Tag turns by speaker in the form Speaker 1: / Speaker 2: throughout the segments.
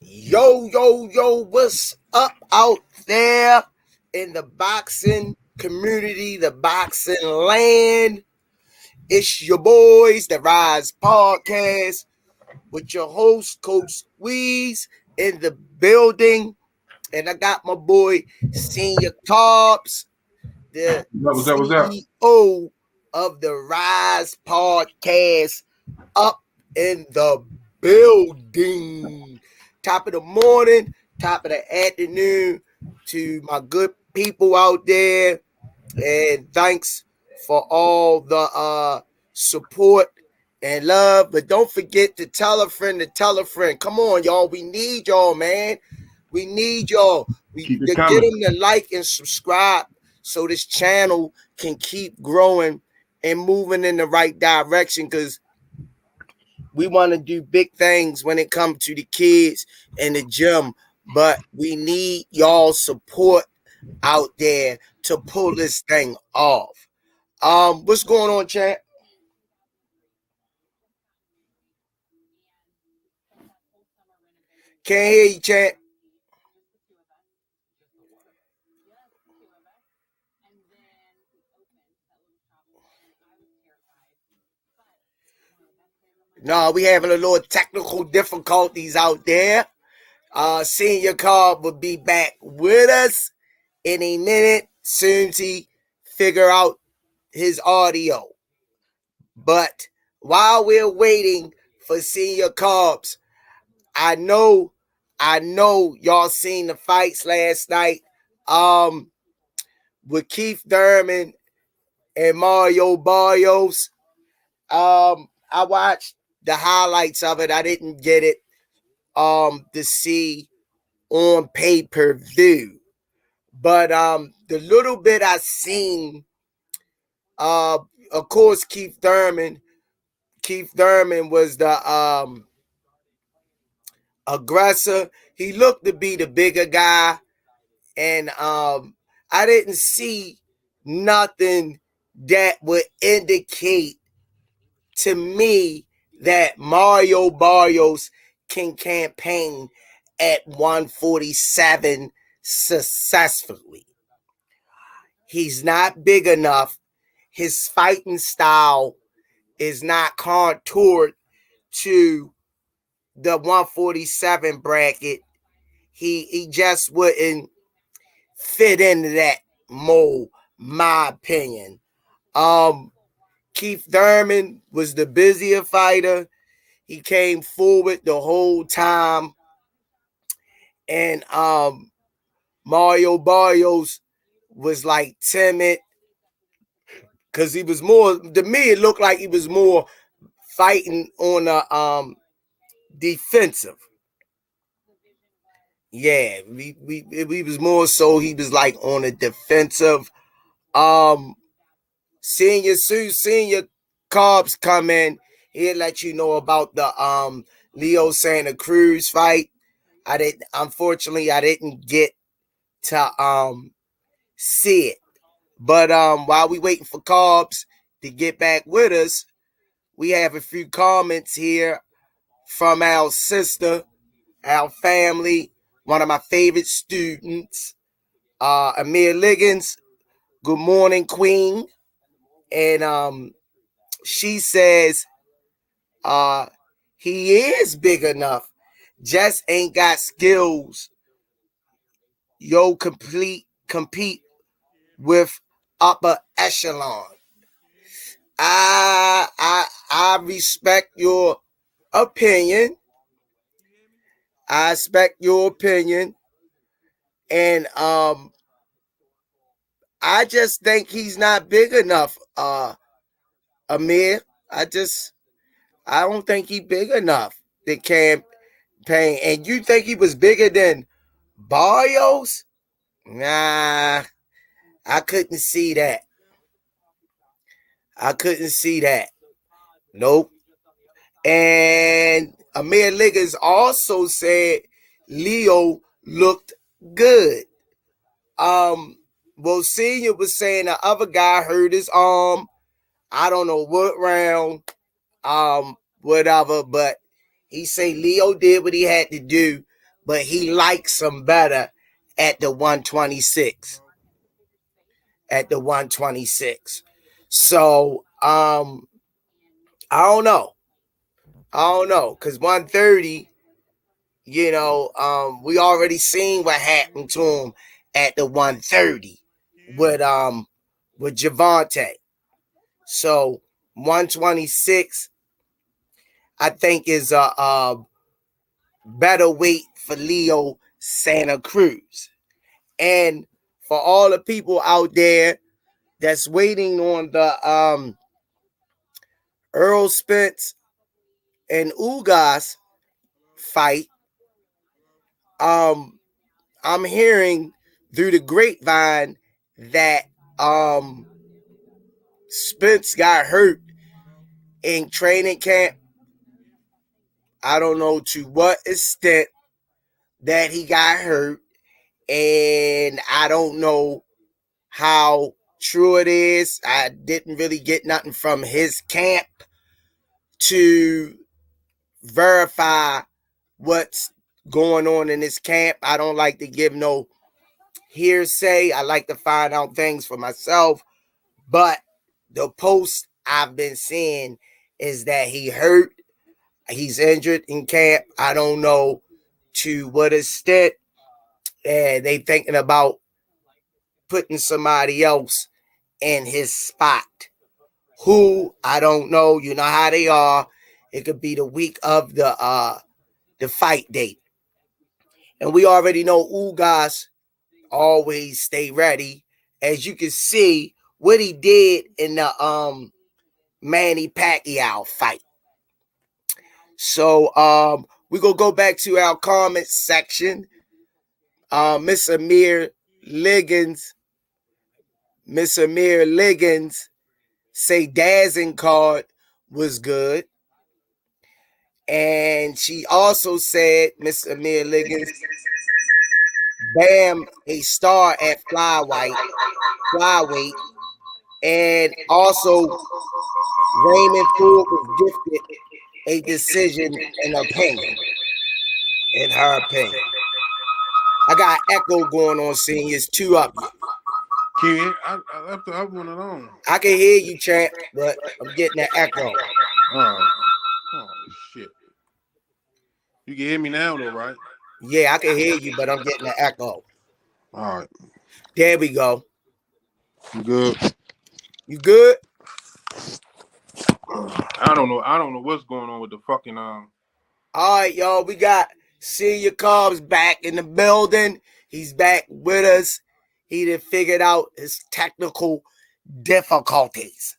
Speaker 1: Yo, what's up out there in the boxing community, the boxing land? It's your boys, the Rize Podcast, with your host, Coach Rize, in the building. And I got my boy, Senior Cobbs, the
Speaker 2: What's up? What's up?
Speaker 1: CEO of the Rise Podcast, up in the building. Top of the morning, top of the afternoon to my good people out there. And thanks for all the support and love. But don't forget to tell a friend to tell a friend. Come on, y'all. We need y'all, man. We need y'all.
Speaker 2: Keep
Speaker 1: To
Speaker 2: it
Speaker 1: get
Speaker 2: coming.
Speaker 1: them to like and subscribe so this channel can keep growing and moving in the right direction, because we want to do big things when it comes to the kids and the gym, but we need y'all support out there to pull this thing off. What's going on, chat? Can't hear you, chat. No, we having a little technical difficulties out there. Senior Carl will be back with us in a minute soon as he figure out his audio. But while we're waiting for Senior Carbs, I know y'all seen the fights last night. Um, with Keith Thurman and Mario Barrios. I watched the highlights of it. I didn't get it to see on pay-per-view. But the little bit I seen, uh, of course, Keith Thurman was the aggressor. He looked to be the bigger guy, and I didn't see nothing that would indicate to me that Mario Barrios can campaign at 147 successfully. He's not big enough. His fighting style is not contoured to the 147 bracket. He just wouldn't fit into that mold, my opinion. Um, Keith Thurman was the busier fighter. He came forward the whole time. And Mario Barrios was like timid, because he was more, to me, it looked like he was more fighting on the defensive. Yeah, we was more so he was like on a defensive. Um, senior Cobbs come in, he'll let you know about the Leo Santa Cruz fight. Unfortunately I didn't get to see it. But while we waiting for Cobbs to get back with us, we have a few comments here from our sister, our family, one of my favorite students, Amir Liggins. Good morning, Queen. And she says uh he is big enough, just ain't got skills. Yo, compete with upper echelon. I respect your opinion. I respect your opinion. And I just think he's not big enough, Amir. I don't think he's big enough to campaign. And you think he was bigger than Barrios? Nah, I couldn't see that. I couldn't see that. Nope. And Amir Liggins also said Leo looked good. Well, Senior was saying the other guy hurt his arm. I don't know what round, whatever, but he said Leo did what he had to do but he likes him better at the 126. At the 126. So I don't know. Because 130, we already seen what happened to him at the 130 with Javante. So 126, I think, is a better weight for Leo Santa Cruz. And for all the people out there that's waiting on the Earl Spence and Ugas fight, I'm hearing through the grapevine that Spence got hurt in training camp. I don't know to what extent that he got hurt, and I don't know how true it is. I didn't really get nothing from his camp to verify what's going on in his camp. I don't like to give no hearsay. I like to find out things for myself. But the post I've been seeing is that he hurt. He's injured in camp. I don't know to what extent. And they thinking about putting somebody else in his spot. Who, I don't know. You know how they are. It could be the week of the fight date. And we already know Ugas always stay ready. As you can see, what he did in the Manny Pacquiao fight. So we're going to go back to our comments section. Miss Amir Liggins say Dazzing card was good. And she also said, Miss Amir Liggins, Bam a star at flyweight, and also Raymond Ford was gifted a decision in her opinion. I got echo going on, seniors, two of you.
Speaker 2: Kid, I left the other one alone.
Speaker 1: I can hear you, champ, but I'm getting an echo.
Speaker 2: Oh shit. You can hear me now though, right?
Speaker 1: Yeah, I can hear you, but I'm getting an echo.
Speaker 2: All right.
Speaker 1: There we go.
Speaker 2: You good?
Speaker 1: You good?
Speaker 2: I don't know what's going on with the fucking
Speaker 1: All right, y'all. We got Senior Cobbs back in the building. He's back with us. He done figured out his technical difficulties.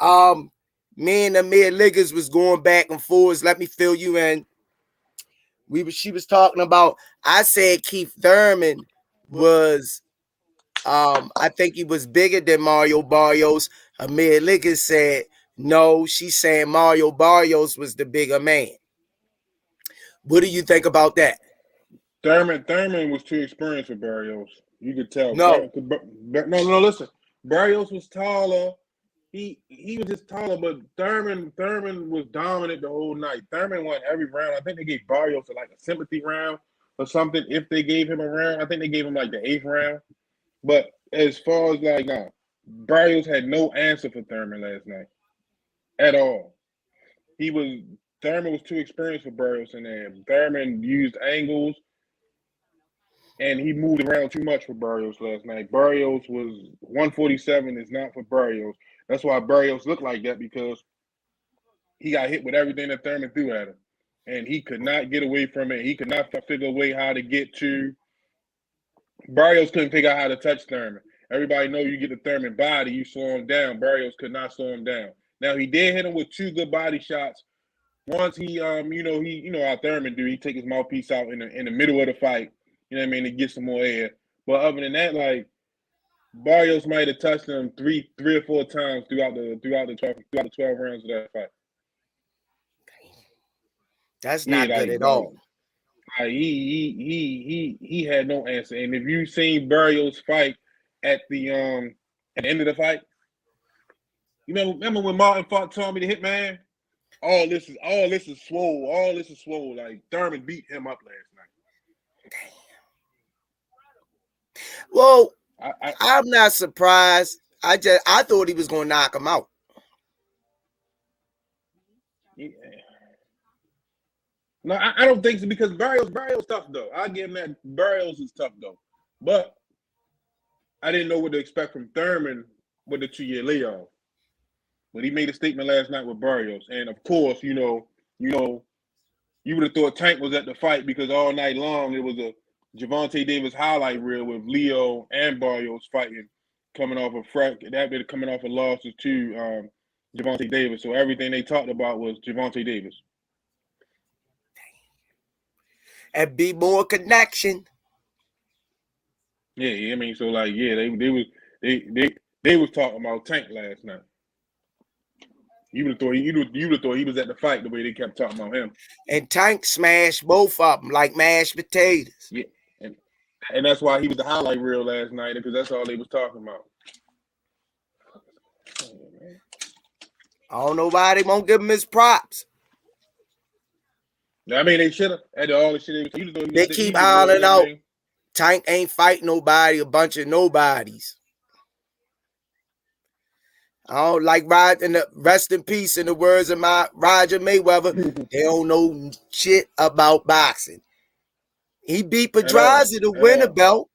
Speaker 1: Me and Amir Liggins was going back and forth. Let me fill you in. She was talking about. I said Keith Thurman was. I think he was bigger than Mario Barrios. Amir Liggins said no. She's saying Mario Barrios was the bigger man. What do you think about that?
Speaker 2: Thurman was too experienced for Barrios. You could tell.
Speaker 1: No.
Speaker 2: No. Listen, Barrios was taller. He was just taller, but Thurman was dominant the whole night. Thurman won every round. I think they gave Barrios like a sympathy round or something. If they gave him a round, I think they gave him like the 8th round. But as far as Barrios had no answer for Thurman last night at all. Thurman was too experienced for Barrios in there. Thurman used angles. And he moved around too much for Barrios last night. Barrios was 147 is not for Barrios. That's why Barrios looked like that, because he got hit with everything that Thurman threw at him. And he could not get away from it. He could not figure a way how to get to. Barrios couldn't figure out how to touch Thurman. Everybody know you get the Thurman body, you slow him down. Barrios could not slow him down. Now, he did hit him with 2 good body shots. Once he how Thurman do, he take his mouthpiece out in the middle of the fight. You know what I mean? To get some more air. But other than that, Barrios might have touched him 3 or 4 times throughout the 12 rounds of that fight.
Speaker 1: That's not good at all.
Speaker 2: He had no answer. And if you seen Barrios fight at the end of the fight, you remember when Martin fought Tommy the Hitman? All this is swole. All this is swole. Like Thurman beat him up last night.
Speaker 1: Well,
Speaker 2: I
Speaker 1: I'm not surprised. I thought he was gonna knock him out.
Speaker 2: yeah. No, I don't think so because Barrios tough though. I'll give him that. Barrios is tough though, but I didn't know what to expect from Thurman with the 2-year layoff. But he made a statement last night with Barrios, and of course, you would have thought Tank was at the fight because all night long it was a Gervonta Davis highlight reel with Leo and Barrios fighting, coming off of losses to Gervonta Davis. So everything they talked about was Gervonta Davis.
Speaker 1: And be more connection.
Speaker 2: Yeah, I mean, so like, yeah, they was talking about Tank last night. You would have thought he was at the fight the way they kept talking about him.
Speaker 1: And Tank smashed both of them like mashed potatoes.
Speaker 2: Yeah, and that's why he was the highlight reel last night because that's all they was talking about.
Speaker 1: I don't know why they won't give him his props.
Speaker 2: I mean, they should have. After all the shit
Speaker 1: they keep hollering out, Tank ain't fighting nobody, a bunch of nobodies. I don't like rest in peace in the words of my Roger Mayweather. They don't know shit about boxing. He beat Pedraza to win a belt.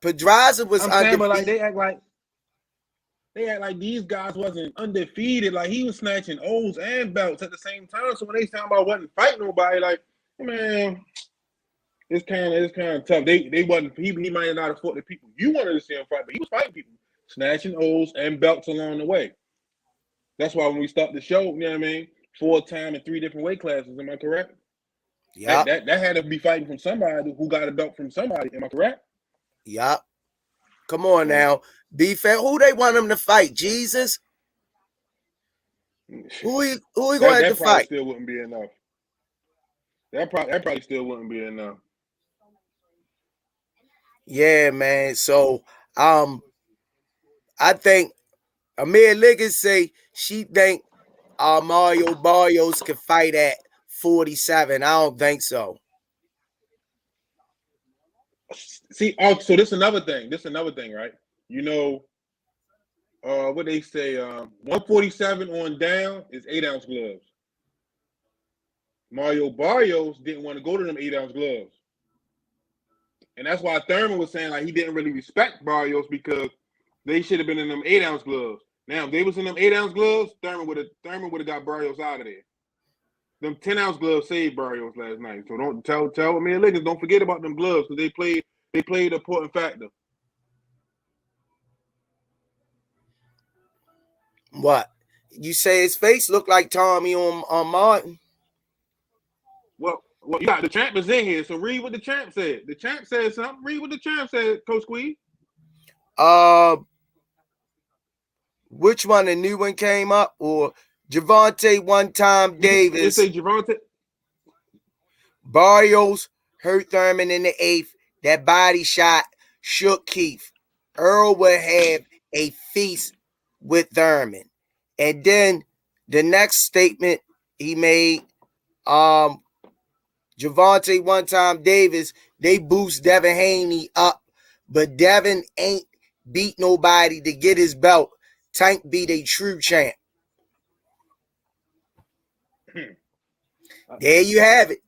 Speaker 1: Pedraza was undefeated.
Speaker 2: Like they act like these guys wasn't undefeated. Like he was snatching O's and belts at the same time. So when they talking about wasn't fighting nobody, like, man, it's kind of tough. They wasn't. He might not have fought the people you wanted to see him fight, but he was fighting people, snatching O's and belts along the way. That's why when we stopped the show, you know what I mean, 4-time in 3 different weight classes. Am I correct?
Speaker 1: Yeah.
Speaker 2: That had to be fighting from somebody who got a belt from somebody. Am I correct?
Speaker 1: Yep. Come on now. Be fair. Who they want him to fight? Jesus? Who he going to have to fight?
Speaker 2: Still wouldn't be enough. That probably still wouldn't be enough.
Speaker 1: Yeah, man. So I think Amir Liggins say she think Mario Barrios could fight at 47. I don't think so.
Speaker 2: See, so this is another thing. Right? You know, what they say, 147 on down is 8-ounce gloves. Mario Barrios didn't want to go to them 8-ounce gloves. And that's why Thurman was saying like he didn't really respect Barrios because they should have been in them 8-ounce gloves. Now, if they was in them 8-ounce gloves, Thurman would have got Barrios out of there. Them 10-ounce gloves saved Barrios last night. So don't tell me, Liggins, don't forget about them gloves because they played an important factor.
Speaker 1: What? You say his face looked like Tommy on Martin?
Speaker 2: Well, you got the champ is in here, so read what the champ said. The champ said something. Read what the champ said, Coach Squeeze.
Speaker 1: Which one? The new one came up or Gervonta one-time Davis?
Speaker 2: They say Gervonta.
Speaker 1: Barrios hurt Thurman in the 8th. That body shot shook Keith. Earl would have a feast with Thurman. And then the next statement he made, Gervonta one-time Davis, they boost Devin Haney up, but Devin ain't beat nobody to get his belt. Tank beat a true champ. There you have it.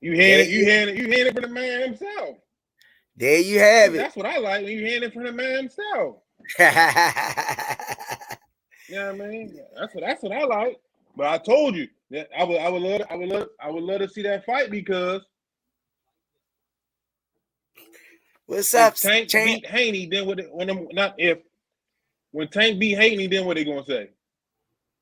Speaker 2: You hearing it from the man himself.
Speaker 1: There you have it.
Speaker 2: That's what I like when you hearing it from the man himself. You know what I mean? That's what I like. But I told you that I would love to see that fight because
Speaker 1: what's up,
Speaker 2: Tank beat Haney, then when Tank beat Haney, then what they gonna say?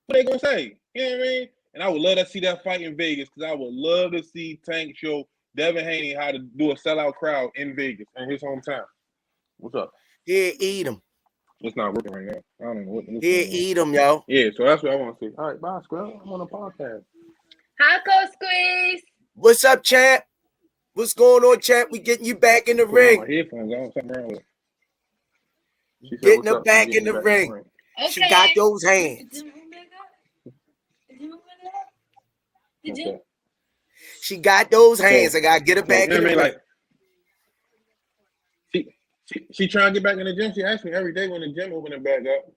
Speaker 2: What they gonna say? You know what I mean? And I would love to see that fight in Vegas because I would love to see Tank show Devin Haney how to do a sellout crowd in Vegas in his hometown. What's up?
Speaker 1: Here, eat him.
Speaker 2: It's not working right now. I don't know what.
Speaker 1: Here, eat him, yo.
Speaker 2: Yeah, so that's what I want to see. All right, bye, Scrub. I'm on a podcast.
Speaker 3: Hi, Coach Squeeze.
Speaker 1: What's up, champ? What's going on, champ? We getting you back in the ring.
Speaker 2: My headphones on. Something wrong with it.
Speaker 1: Getting her back in the ring. Okay. She got those hands.
Speaker 3: Did you?
Speaker 1: She got those hands.
Speaker 2: So,
Speaker 1: I gotta get her back
Speaker 2: you know
Speaker 1: in
Speaker 2: what
Speaker 1: the
Speaker 2: I mean?
Speaker 1: ring.
Speaker 2: Like, she trying to get back in the gym. She asks me every day when the gym opening back up.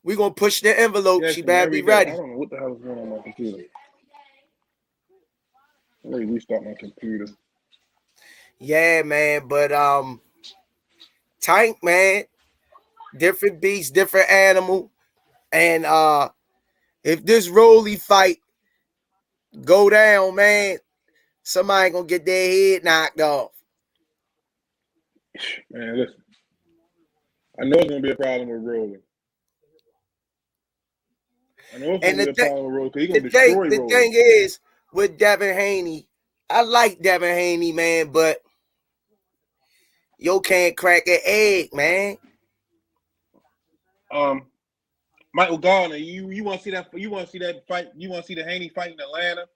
Speaker 1: We're gonna push the envelope. She
Speaker 2: Me
Speaker 1: better be
Speaker 2: every day.
Speaker 1: ready.
Speaker 2: I don't know what the hell is going on my computer. Let me restart my computer.
Speaker 1: Yeah, man. But Tank, man, different beast, different animal. And if this Rolly fight go down, man, somebody gonna get their head knocked off.
Speaker 2: Man, listen. I know it's gonna be a problem with Rolly. I know it's gonna be a problem with Rolly because he's gonna destroy
Speaker 1: The
Speaker 2: Rolly.
Speaker 1: thing is with Devin Haney, I like Devin Haney, man, but yo can't crack an egg, man.
Speaker 2: Michael Gardner, you want to see that? You want to see that fight? You want to see the Haney fight in Atlanta?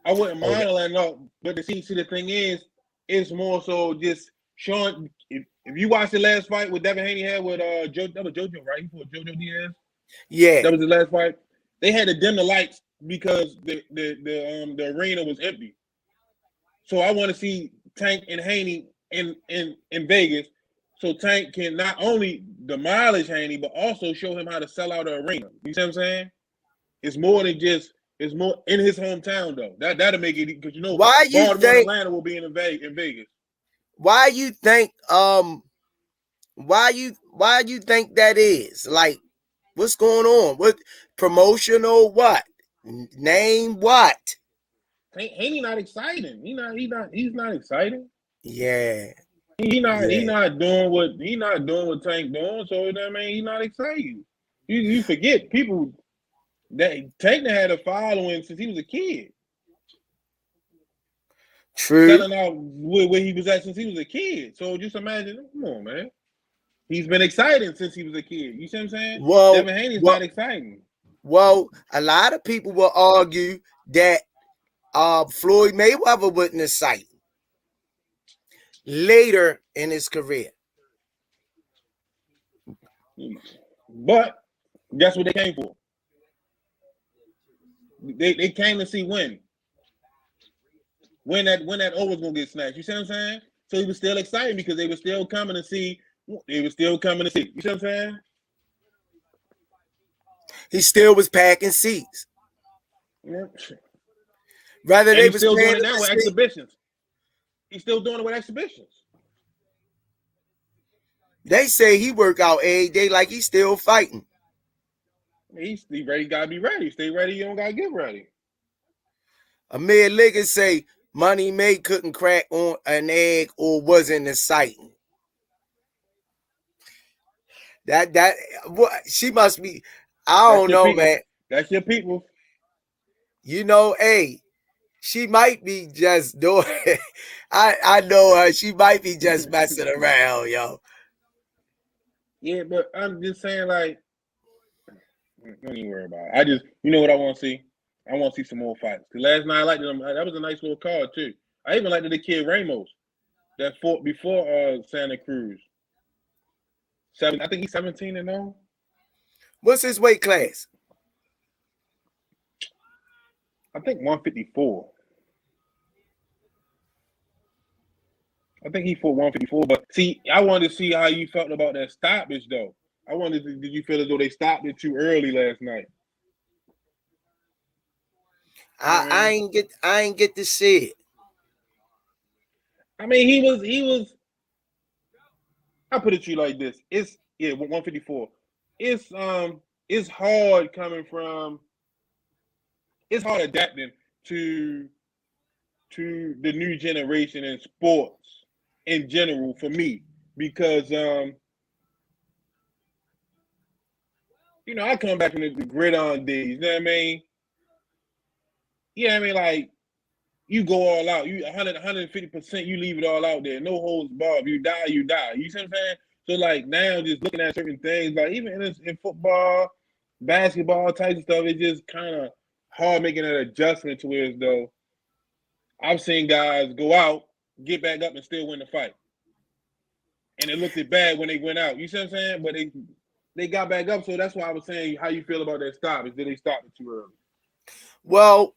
Speaker 2: I wouldn't mind Atlanta, but the thing is, it's more so just showing. If you watch the last fight with Devin Haney had with that was JoJo, right? He fought JoJo Diaz.
Speaker 1: Yeah,
Speaker 2: that was the last fight. They had to dim the lights because the arena was empty. So I want to see Tank and Haney in Vegas, so Tank can not only demolish Haney but also show him how to sell out an arena. You see what I'm saying? It's more than just. It's more in his hometown though. That'll make it because
Speaker 1: why you
Speaker 2: Baltimore
Speaker 1: think
Speaker 2: and Atlanta will be in Vegas.
Speaker 1: why you think why you think that is? Like, what's going on? What promotional what? Name what?
Speaker 2: Haney not exciting. He's not exciting.
Speaker 1: Yeah.
Speaker 2: He's not doing what Tank doing. So you know what I mean, he's not exciting. You forget people that Tank had a following since he was a kid.
Speaker 1: True.
Speaker 2: Selling out where he was at since he was a kid. So just imagine, come on, man. He's been exciting since he was a kid. You see what I'm saying?
Speaker 1: Well,
Speaker 2: Devin Haney's not exciting.
Speaker 1: Well, a lot of people will argue that Floyd Mayweather wasn't exciting later in his career.
Speaker 2: But guess what they came for? They came to see when that over was gonna get snatched. You see what I'm saying? So he was still excited because they were still coming to see. You see what I'm saying?
Speaker 1: He still was packing seats.
Speaker 2: Yeah.
Speaker 1: Rather, they
Speaker 2: he's
Speaker 1: was
Speaker 2: still doing it
Speaker 1: paying
Speaker 2: now with
Speaker 1: seat.
Speaker 2: exhibitions. He's still doing it with exhibitions.
Speaker 1: They say he work out every day like he's still fighting.
Speaker 2: He's ready. Gotta be ready. Stay ready. You don't gotta get ready.
Speaker 1: Amir Liggins say Money May couldn't crack on an egg or wasn't exciting. That what she must be. I don't know, man.
Speaker 2: That's your people.
Speaker 1: You know, hey, she might be just doing it. I know her. She might be just messing around, yo.
Speaker 2: Yeah, but I'm just saying, like, don't even worry about it. I just, you know what I want to see? I want to see some more fights. Because last night I liked them. That was a nice little card too. I even liked the kid Ramos that fought before Santa Cruz. I think he's 17-0.
Speaker 1: What's his weight class?
Speaker 2: I think 154. I think he fought 154. But see, I wanted to see how you felt about that stoppage, though. I wanted to, did you feel as though they stopped it too early last night?
Speaker 1: I ain't get to see it.
Speaker 2: I mean, he was. I'll put it to you like this: 154. It's hard coming from. It's hard adapting to the new generation in sports in general for me because I come back from the gridiron days. You know what I mean? Yeah, I mean, like, you go all out. You 100, 150%, you leave it all out there. No holds barred. You die, you die. You see what I'm saying? So, like, now just looking at certain things, like, even in football, basketball type of stuff, it's just kind of hard making an adjustment to it as though I've seen guys go out, get back up, and still win the fight. And it looked bad when they went out. You see what I'm saying? But they got back up, so that's why I was saying how you feel about that stop. Did they stop it too early?
Speaker 1: Well,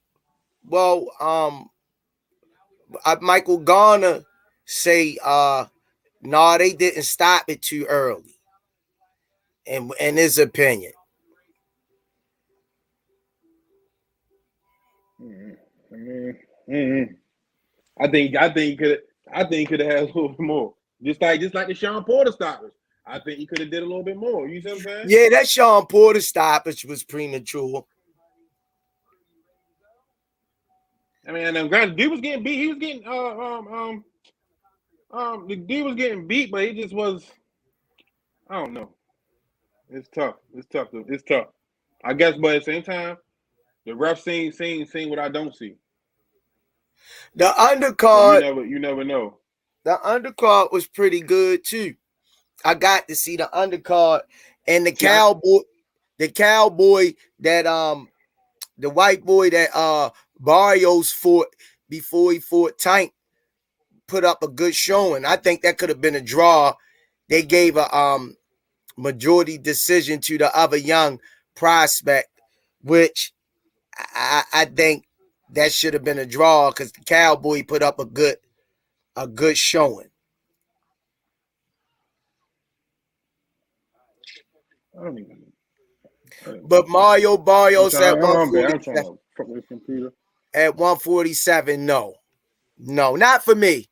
Speaker 1: Well, Michael Garner say, no, they didn't stop it too early. In his opinion.
Speaker 2: I mean, I think he could have had a little bit more. Just like the Sean Porter stoppage. I think he could have did a little bit more. You see what I'm saying?
Speaker 1: Yeah, that Sean Porter stoppage was premature.
Speaker 2: I mean, and granted, D was getting beat. He was getting the D was getting beat, but he just was. I don't know. It's tough. It's tough. It's tough. I guess, but at the same time, the ref seen what I don't see.
Speaker 1: The
Speaker 2: So
Speaker 1: undercard,
Speaker 2: you never know.
Speaker 1: the undercard was pretty good too. I got to see the undercard and the cowboy that the white boy that Barrios fought before he fought Tank put up a good showing. I think that could have been a draw. They gave a majority decision to the other young prospect, which I think that should have been a draw because the cowboy put up a good showing. But Mario Barrios at
Speaker 2: I'm trying to fuck with the computer.
Speaker 1: At 147, no, not for me.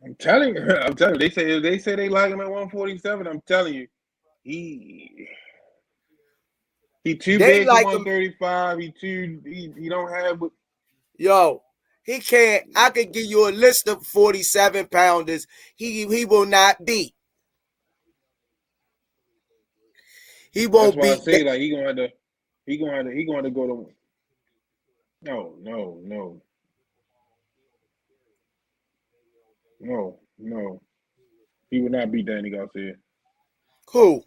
Speaker 2: I'm telling you. They say they like him at 147. I'm telling you, he too
Speaker 1: They
Speaker 2: big for
Speaker 1: like him.
Speaker 2: 135. He don't have.
Speaker 1: Yo, he can't. I could give you a list of 47 pounders. He will not beat. He
Speaker 2: That's
Speaker 1: won't
Speaker 2: why I
Speaker 1: beat.
Speaker 2: say like he gonna have to go to. No. He would not beat Danny Garcia.
Speaker 1: Who?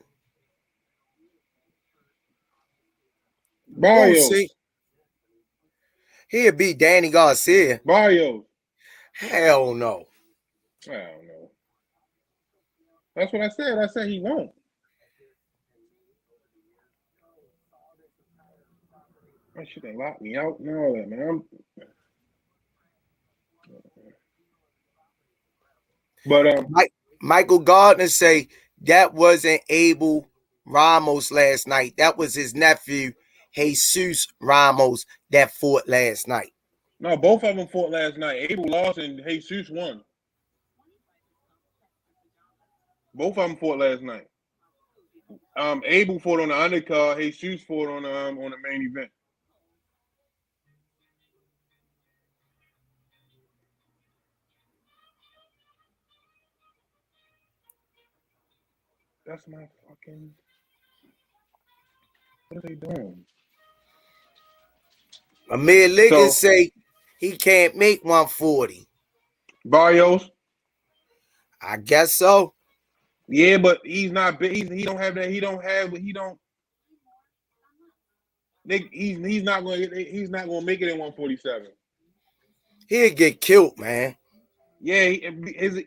Speaker 2: Barrios.
Speaker 1: See? He'll beat Danny Garcia.
Speaker 2: Barrios.
Speaker 1: Hell no.
Speaker 2: I don't know. That's what I said. I said he won't. That shit ain't locked me out and all that, man. But
Speaker 1: Michael Gardner say that wasn't Abel Ramos last night. That was his nephew, Jesus Ramos, that fought last night.
Speaker 2: no, both of them fought last night. Abel lost and Jesus won. Both of them fought last night. Abel fought on the undercard. Jesus fought on the main event. That's my fucking. What are they doing?
Speaker 1: Amir Liggins say he can't make 140.
Speaker 2: Barrios.
Speaker 1: I guess so.
Speaker 2: Yeah, but he's not big. He don't have that. He don't have. He don't. He's not going to make it in 147.
Speaker 1: He'll get killed, man.
Speaker 2: Yeah, his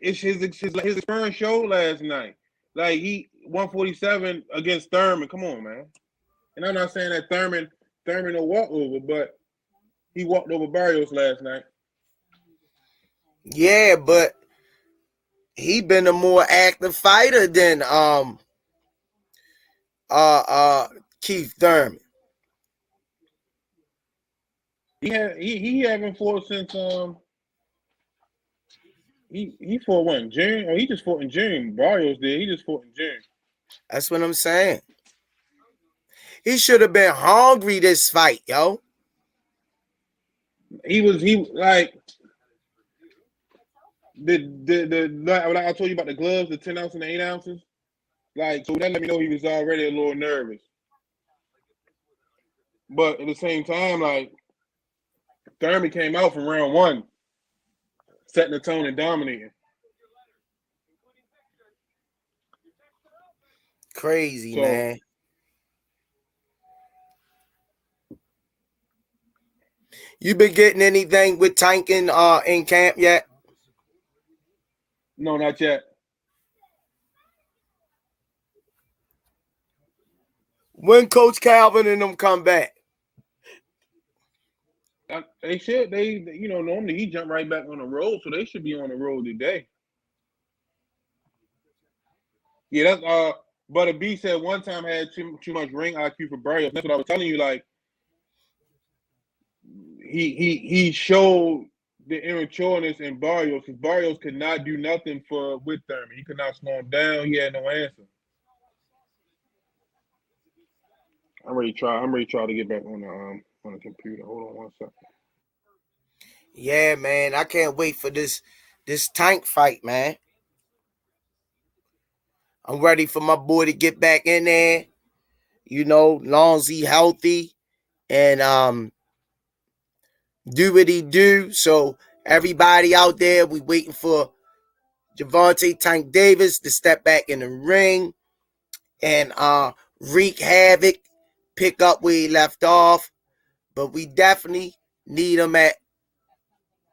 Speaker 2: experience showed last night. Like 147 against Thurman. Come on, man. And I'm not saying that Thurman will walk over, but he walked over Barrios last night.
Speaker 1: Yeah, but he been a more active fighter than Keith Thurman.
Speaker 2: He haven't fought since he fought when June. Oh, he just fought in June. Barrios did. He just fought in June.
Speaker 1: That's what I'm saying. He should have been hungry this fight, yo.
Speaker 2: He like what I told you about the gloves, the 10 ounces and the 8 ounces. Like, so that let me know he was already a little nervous. But at the same time, like Thurman came out from round one, setting the tone and dominating.
Speaker 1: Crazy, man. You been getting anything with Tankin in camp yet?
Speaker 2: No, not yet.
Speaker 1: When Coach Calvin and them come back?
Speaker 2: They should. Normally he jumped right back on the road, so they should be on the road today. Yeah, that's But B said one time had too much ring IQ for Barrios. That's what I was telling you. Like he showed the immatureness in Barrios because Barrios could not do nothing with Thurman. He could not slow him down. He had no answer. I'm ready to try to get back on the computer. Hold on one second.
Speaker 1: Yeah, man, I can't wait for this Tank fight, man. I'm ready for my boy to get back in there. Long as he healthy and do what he do. So everybody out there, we waiting for Gervonta Tank Davis to step back in the ring and wreak havoc, pick up where he left off. But we definitely need him at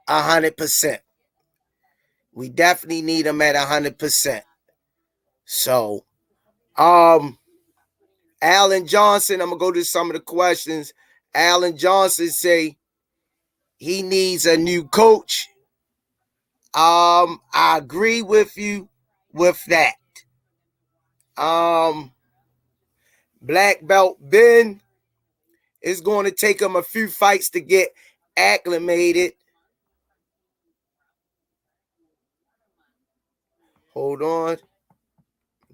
Speaker 1: 100%. We definitely need him at 100%. So, Alan Johnson, I'm gonna go to some of the questions. Alan Johnson say he needs a new coach. I agree with you with that. Black Belt Ben is going to take him a few fights to get acclimated. Hold on.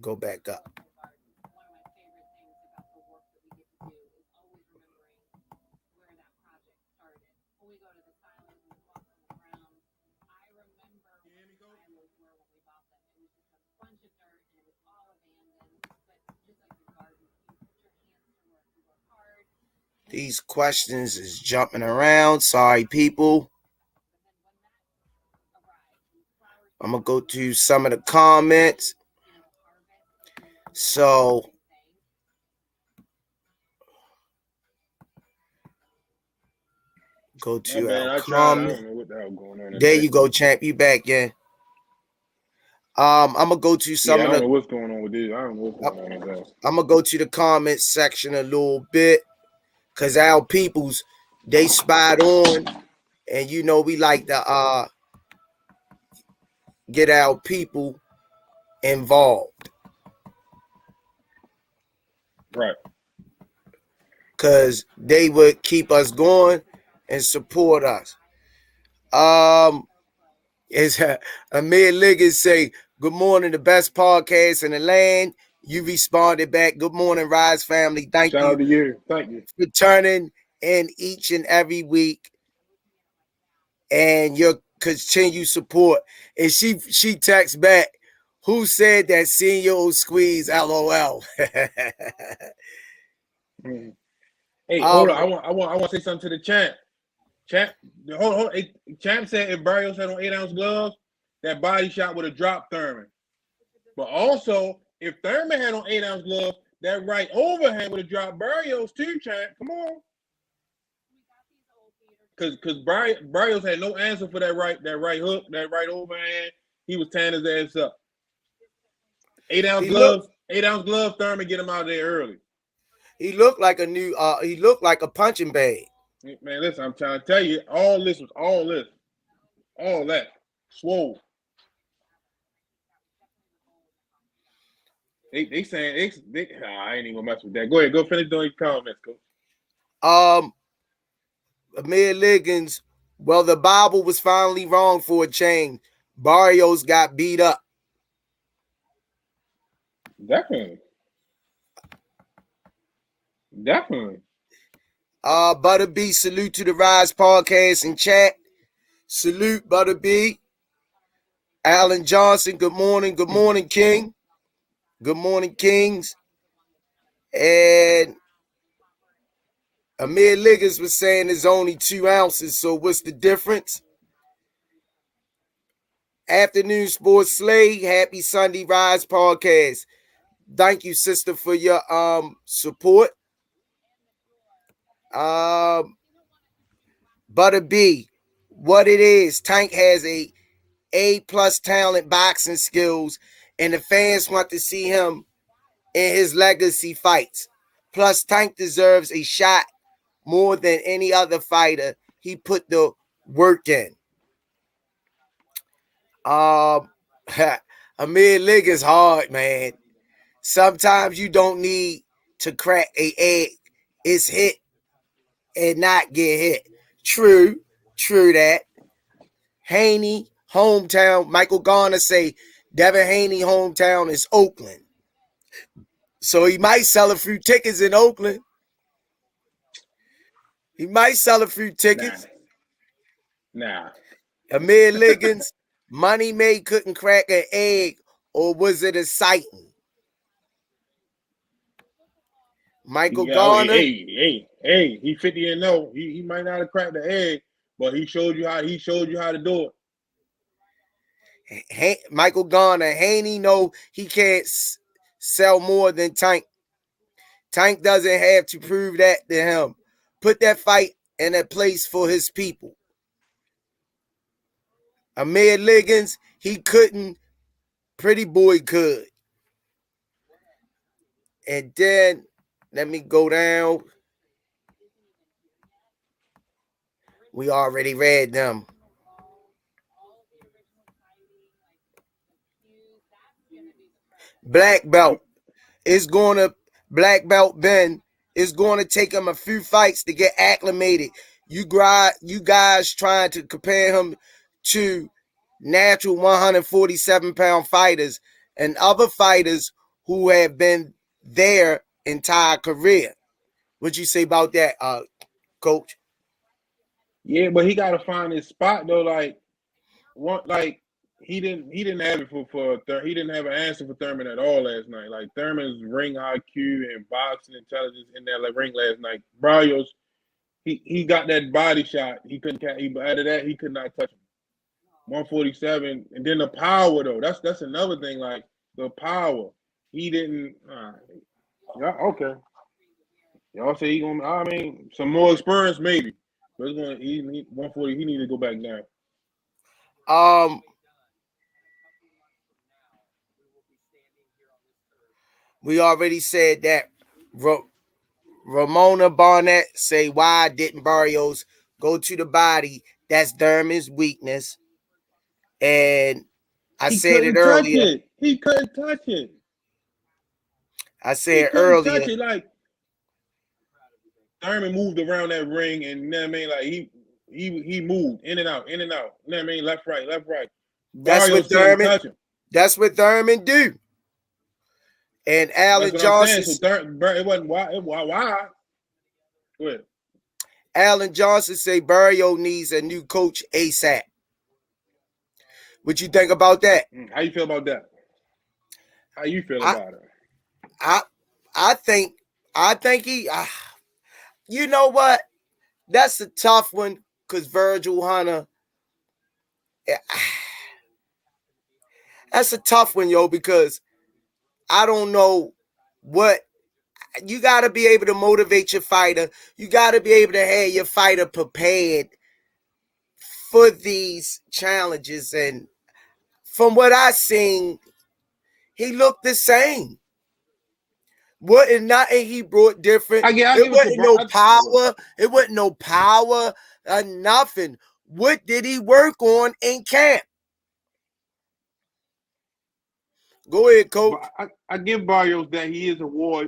Speaker 1: Go back up. These questions is jumping around. Sorry, people. I'm going to go to some of the comments. So, go to our comment.
Speaker 2: I don't know what the hell going on.
Speaker 1: There you go, champ. You back, yeah. I'm gonna go to some
Speaker 2: of the.
Speaker 1: I
Speaker 2: don't know what's going on with this. I don't know what's going on with that.
Speaker 1: I'm gonna go to the comment section a little bit, cause our peoples they spied on, and we like to get our people involved,
Speaker 2: right?
Speaker 1: Cause they would keep us going and support us. Is Amir Liggins say, good morning, the best podcast in the land. You responded back, good morning, Rize family. Thank
Speaker 2: Shout out to you. Thank you
Speaker 1: for turning in each and every week and your continued support. And she texts back, who said that senior squeeze, LOL.
Speaker 2: Hey, hold on. I want to say something to the champ. Hold. Champ said if Barrios had on 8-ounce gloves, that body shot would have dropped Thurman. But also, if Thurman had on 8-ounce gloves, that right overhand would have dropped Barrios too, Champ. Come on. Because Barrios had no answer for that right hook, that right overhand. He was tearing his ass up. 8-ounce gloves, Thurman get him out of there early.
Speaker 1: He looked like he looked like a punching bag.
Speaker 2: Man, listen, I'm trying to tell you, all that, swole. They saying I ain't even gonna mess with that. Go ahead, go finish doing your comments, coach.
Speaker 1: Amir Liggins, well, the Bible was finally wrong for a change. Barrios got beat up.
Speaker 2: Definitely.
Speaker 1: Butter B, salute to the Rize podcast and chat. Salute, Butter B. Alan Johnson, good morning. Good morning, King. Good morning, Kings. And Amir Liggins was saying there's only 2 ounces, so what's the difference? Afternoon Sports Slay, happy Sunday Rize podcast. Thank you, sister, for your support. Butter B, what it is, Tank has A+ talent boxing skills, and the fans want to see him in his legacy fights. Plus, Tank deserves a shot more than any other fighter. He put the work in. Amir Lig is hard, man. Sometimes you don't need to crack a egg. It's hit and not get hit. True that. Haney, hometown. Michael Garner say Devin Haney, hometown is Oakland. So he might sell a few tickets in Oakland. He might sell a few tickets.
Speaker 2: Nah.
Speaker 1: Amir Liggins, Money May couldn't crack an egg, or was it exciting? Michael Garner.
Speaker 2: Hey, he 50-0. He might not have cracked the egg, but he showed you how to do
Speaker 1: it. Michael Garner, Haney know he can't sell more than Tank. Tank doesn't have to prove that to him. Put that fight in a place for his people. Amir Liggins, he couldn't. Pretty Boy could. And then, let me go down. We already read them. Black Belt Ben is going to take him a few fights to get acclimated. You guys trying to compare him to natural 147-pound fighters and other fighters who have been their entire career. What you say about that, Coach?
Speaker 2: Yeah, but he got to find his spot though. He didn't have it he didn't have an answer for Thurman at all last night. Like Thurman's ring IQ and boxing intelligence in that ring last night. Barrios, he got that body shot. He couldn't catch. Out of that, he could not touch him. 147, and then the power though. That's another thing. Like the power, he didn't. Yeah, okay. Y'all say he gonna. I mean, some more experience maybe. But it's gonna. He 140. He need to go back down.
Speaker 1: We already said that. Ramona Barnett say, why didn't Barrios go to the body? That's Thurman's weakness. And
Speaker 2: He said it earlier. He couldn't touch it.
Speaker 1: I said earlier.
Speaker 2: Touch it. Like Thurman moved around that ring, and you know what I mean, like he moved in and out. You know what I mean, left, right.
Speaker 1: That's what Thurman. Touch him. That's what Thurman do. And Alan Johnson.
Speaker 2: So it wasn't why. Go ahead.
Speaker 1: Alan Johnson say Barrios needs a new coach ASAP. What you think about that?
Speaker 2: How you feel about that? How you feel about it?
Speaker 1: I think he. You know what? That's a tough one because Virgil Hunter. That's a tough one, yo, because I don't know what. You got to be able to motivate your fighter. You got to be able to have your fighter prepared for these challenges. And from what I seen, he looked the same. Wasn't nothing he brought different. It wasn't no power. It wasn't no power or nothing. What did he work on in camp? Go ahead, Coach.
Speaker 2: I give Barrios that he is a warrior.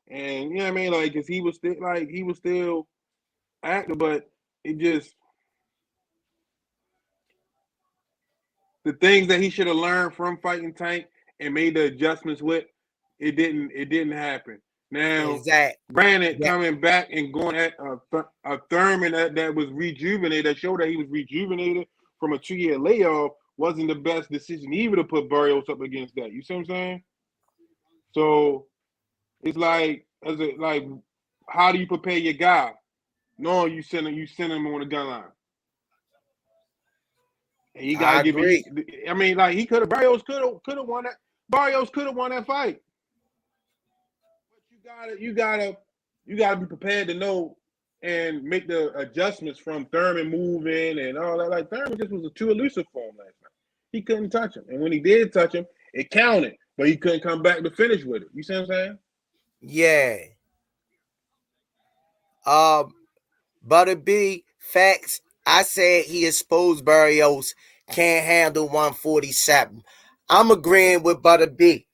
Speaker 2: And you know what I mean, like, cause he was still active, but it just the things that he should have learned from fighting Tank and made the adjustments with, it didn't happen. Now, granted, coming back and going at a Thurman that was rejuvenated, that showed that he was rejuvenated from a 2-year layoff, wasn't the best decision even to put Barrios up against that. You see what I'm saying? So it's like, how do you prepare your guy? Knowing you send him on the gun line. And you gotta give it. I mean, like Barrios could have won that. Barrios could have won that fight. But you gotta be prepared to know and make the adjustments from Thurman moving and all that. Like Thurman just was too elusive for him last night. He couldn't touch him. And when he did touch him, it counted. But he couldn't come back to finish with it. You see what I'm saying?
Speaker 1: Yeah. Butter B, facts. I said he exposed Barrios can't handle 147. I'm agreeing with Butter B.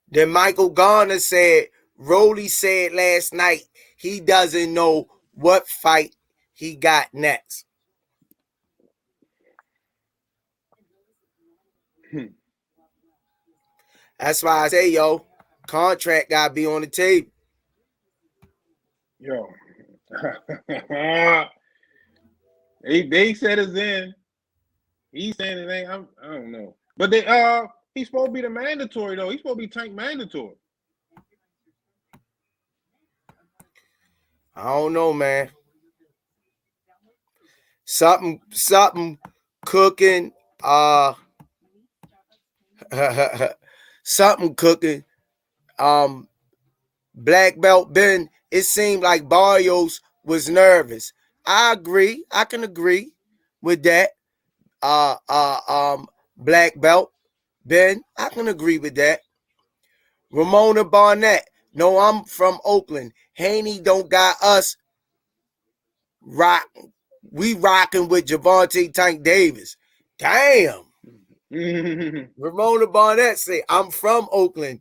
Speaker 1: Then Michael Garner said, Rolly said last night he doesn't know what fight he got next. That's why I say, yo, contract gotta be on the table.
Speaker 2: Yo. they said it's in. He's saying it ain't. I don't know. But he's supposed to be the mandatory though. He's supposed to be Tank mandatory.
Speaker 1: I don't know, man. Something cooking. Something cooking. Black belt Ben. It seemed like Barrios was nervous. I agree. I can agree with that. Black belt Ben. I can agree with that. Ramona Barnett. No, I'm from Oakland. Haney don't got us rock. We rocking with Javante Tank Davis. Damn. Ramona Barnett say, I'm from Oakland.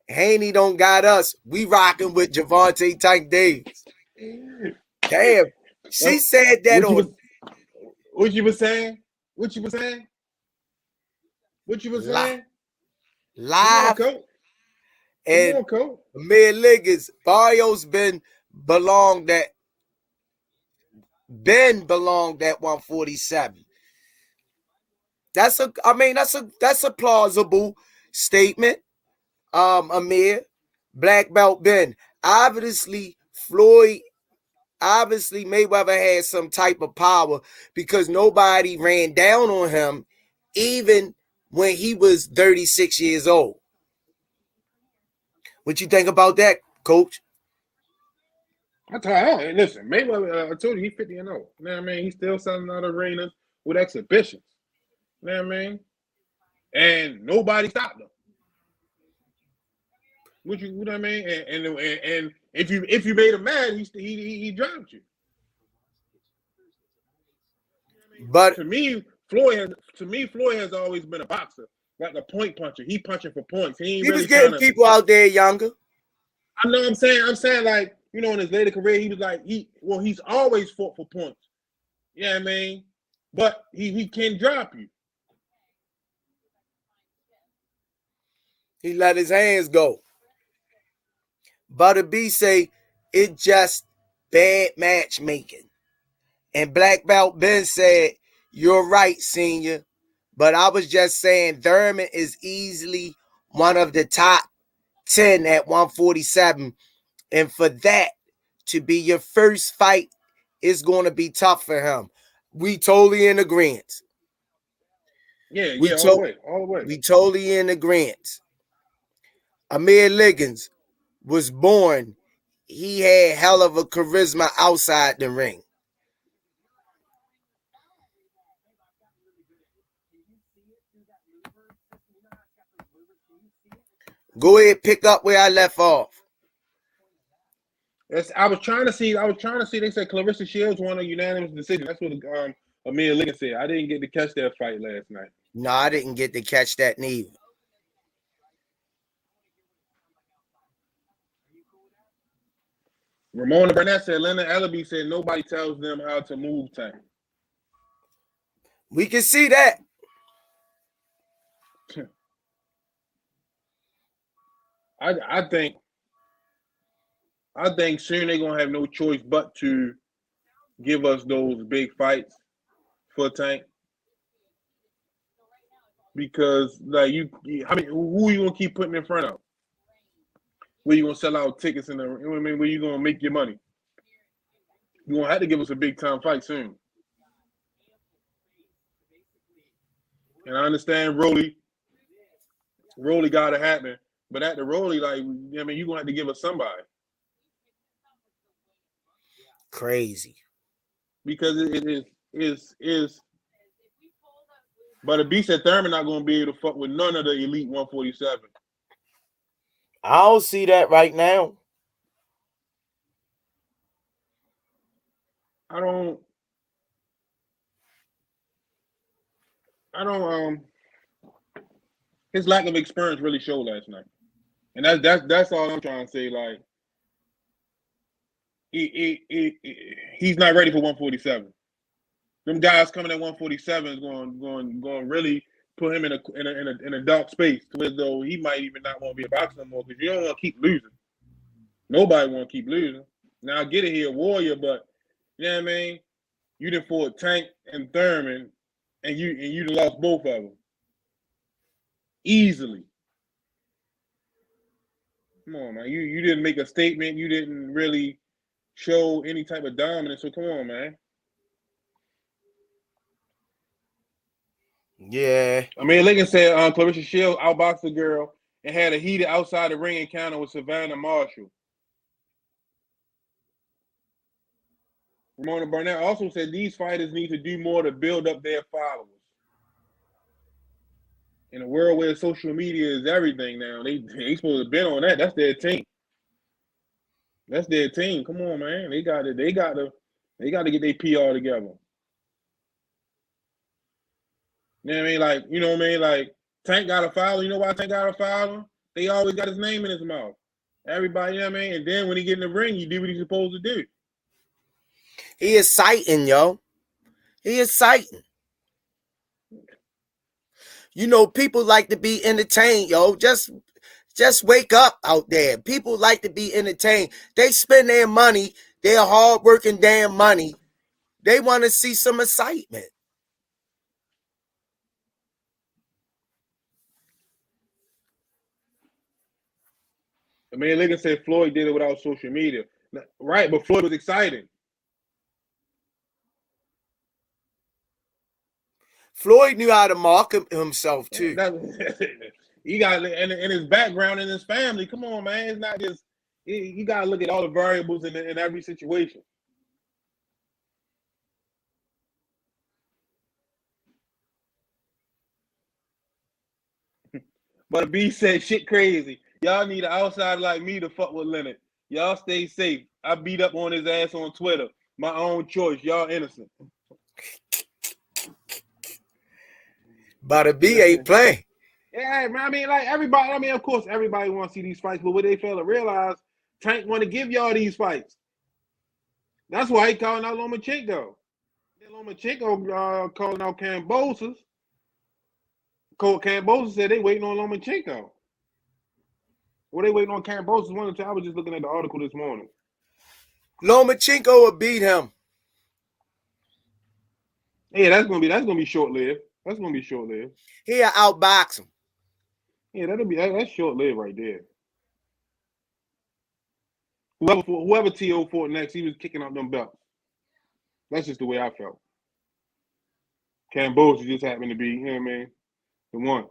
Speaker 1: Haney don't got us. We rocking with Javante Tank Davis. Damn. She said that on.
Speaker 2: What you was saying? What you was saying?
Speaker 1: Live.
Speaker 2: Come on,
Speaker 1: And
Speaker 2: come on, Coach.
Speaker 1: mid-leaguers, Barrios belonged at 147. That's a plausible statement. Amir, black belt Ben. Obviously Mayweather had some type of power because nobody ran down on him even when he was 36 years old. What you think about that, Coach?
Speaker 2: Listen, Mayweather, I told you he's 50-0. You know what I mean? He's still selling out arenas with exhibitions. You know what I mean? And nobody stopped him. You know what I mean? And if you made him mad, he dropped you.
Speaker 1: But
Speaker 2: to me, Floyd has always been a boxer, like a point puncher. He punching for points. He
Speaker 1: was getting people out there younger.
Speaker 2: I know. I'm saying like, you know, in his later career, he was like he's always fought for points. Yeah, I mean, but he can drop you.
Speaker 1: He let his hands go. Butter B say it just bad matchmaking. And Black Belt Ben said, you're right, senior. But I was just saying Thurman is easily one of the top 10 at 147. And for that to be your first fight, it's going to be tough for him. We totally in agreement.
Speaker 2: All the way.
Speaker 1: We totally in agreement. Amir Liggins was born. He had hell of a charisma outside the ring. Go ahead, pick up where I left off.
Speaker 2: I was trying to see. They said Clarissa Shields won a unanimous decision. That's what Amir Liggins said. I didn't get to catch that fight last night.
Speaker 1: No, I didn't get to catch that neither.
Speaker 2: Ramona Burnett said Leonard Ellaby said nobody tells them how to move Tank.
Speaker 1: We can see that.
Speaker 2: I think soon they're gonna have no choice but to give us those big fights for Tank. Because like who are you gonna keep putting in front of? Where you gonna sell out tickets you know what I mean? Where you gonna make your money? You're gonna have to give us a big time fight soon. And I understand Rolly gotta happen, but at the Rolly, like, I mean, you're gonna have to give us somebody.
Speaker 1: Crazy.
Speaker 2: Because it is but the beast at Thurman not gonna be able to fuck with none of the elite 147.
Speaker 1: I don't see that right now.
Speaker 2: I don't. His lack of experience really showed last night, and that's all I'm trying to say. Like, he's not ready for 147. Them guys coming at 147 is going really put him in a dark space, to where though he might even not want to be a boxer no more, because you don't want to keep losing. Nobody want to keep losing. Now I get it, here, Warrior, but you know what I mean. You done fought Tank and Thurman, and you done lost both of them easily. Come on, man. You didn't make a statement. You didn't really show any type of dominance. So come on, man.
Speaker 1: Yeah.
Speaker 2: I mean, Lincoln said Clarissa Shields outboxed a girl and had a heated outside the ring encounter with Savannah Marshall. Ramona Barnett also said these fighters need to do more to build up their followers. In a world where social media is everything now, they supposed to bet on that. That's their team. That's their team. Come on, man. They got to get their PR together. You know what I mean? Like, you know what I mean? Like, Tank got a follow. You know why Tank got a follow? They always got his name in his mouth. Everybody, you know what I mean? And then when he get in the ring, he do what he's supposed to do.
Speaker 1: He exciting, yo. He exciting. You know, people like to be entertained, yo. Just wake up out there. People like to be entertained. They spend their money, their hard-working damn money. They want to see some excitement.
Speaker 2: I mean, Lincoln said Floyd did it without social media. Right, but Floyd was exciting.
Speaker 1: Floyd knew how to market himself, too.
Speaker 2: He got in his background, in his family. Come on, man. It's not just, you got to look at all the variables in every situation. But B said, shit crazy. Y'all need an outsider like me to fuck with Leonard. Y'all stay safe. I beat up on his ass on Twitter. My own choice. Y'all innocent.
Speaker 1: But a B ain't playing.
Speaker 2: Yeah, I mean, like everybody. I mean, of course, everybody wants to see these fights, but what they fail to realize, Tank want to give y'all these fights. That's why he calling out Lomachenko. Lomachenko calling out Kambosos. Kambosos said they waiting on Lomachenko. What they waiting on Kambosos? I was just looking at the article this morning.
Speaker 1: Lomachenko will beat him.
Speaker 2: Yeah, that's gonna be short lived. That's gonna be short lived.
Speaker 1: He'll outbox him.
Speaker 2: Yeah, that's short lived right there. Whoever T.O. fought next, he was kicking out them belts. That's just the way I felt. Kambosos just happened to be, you know what I mean, the one.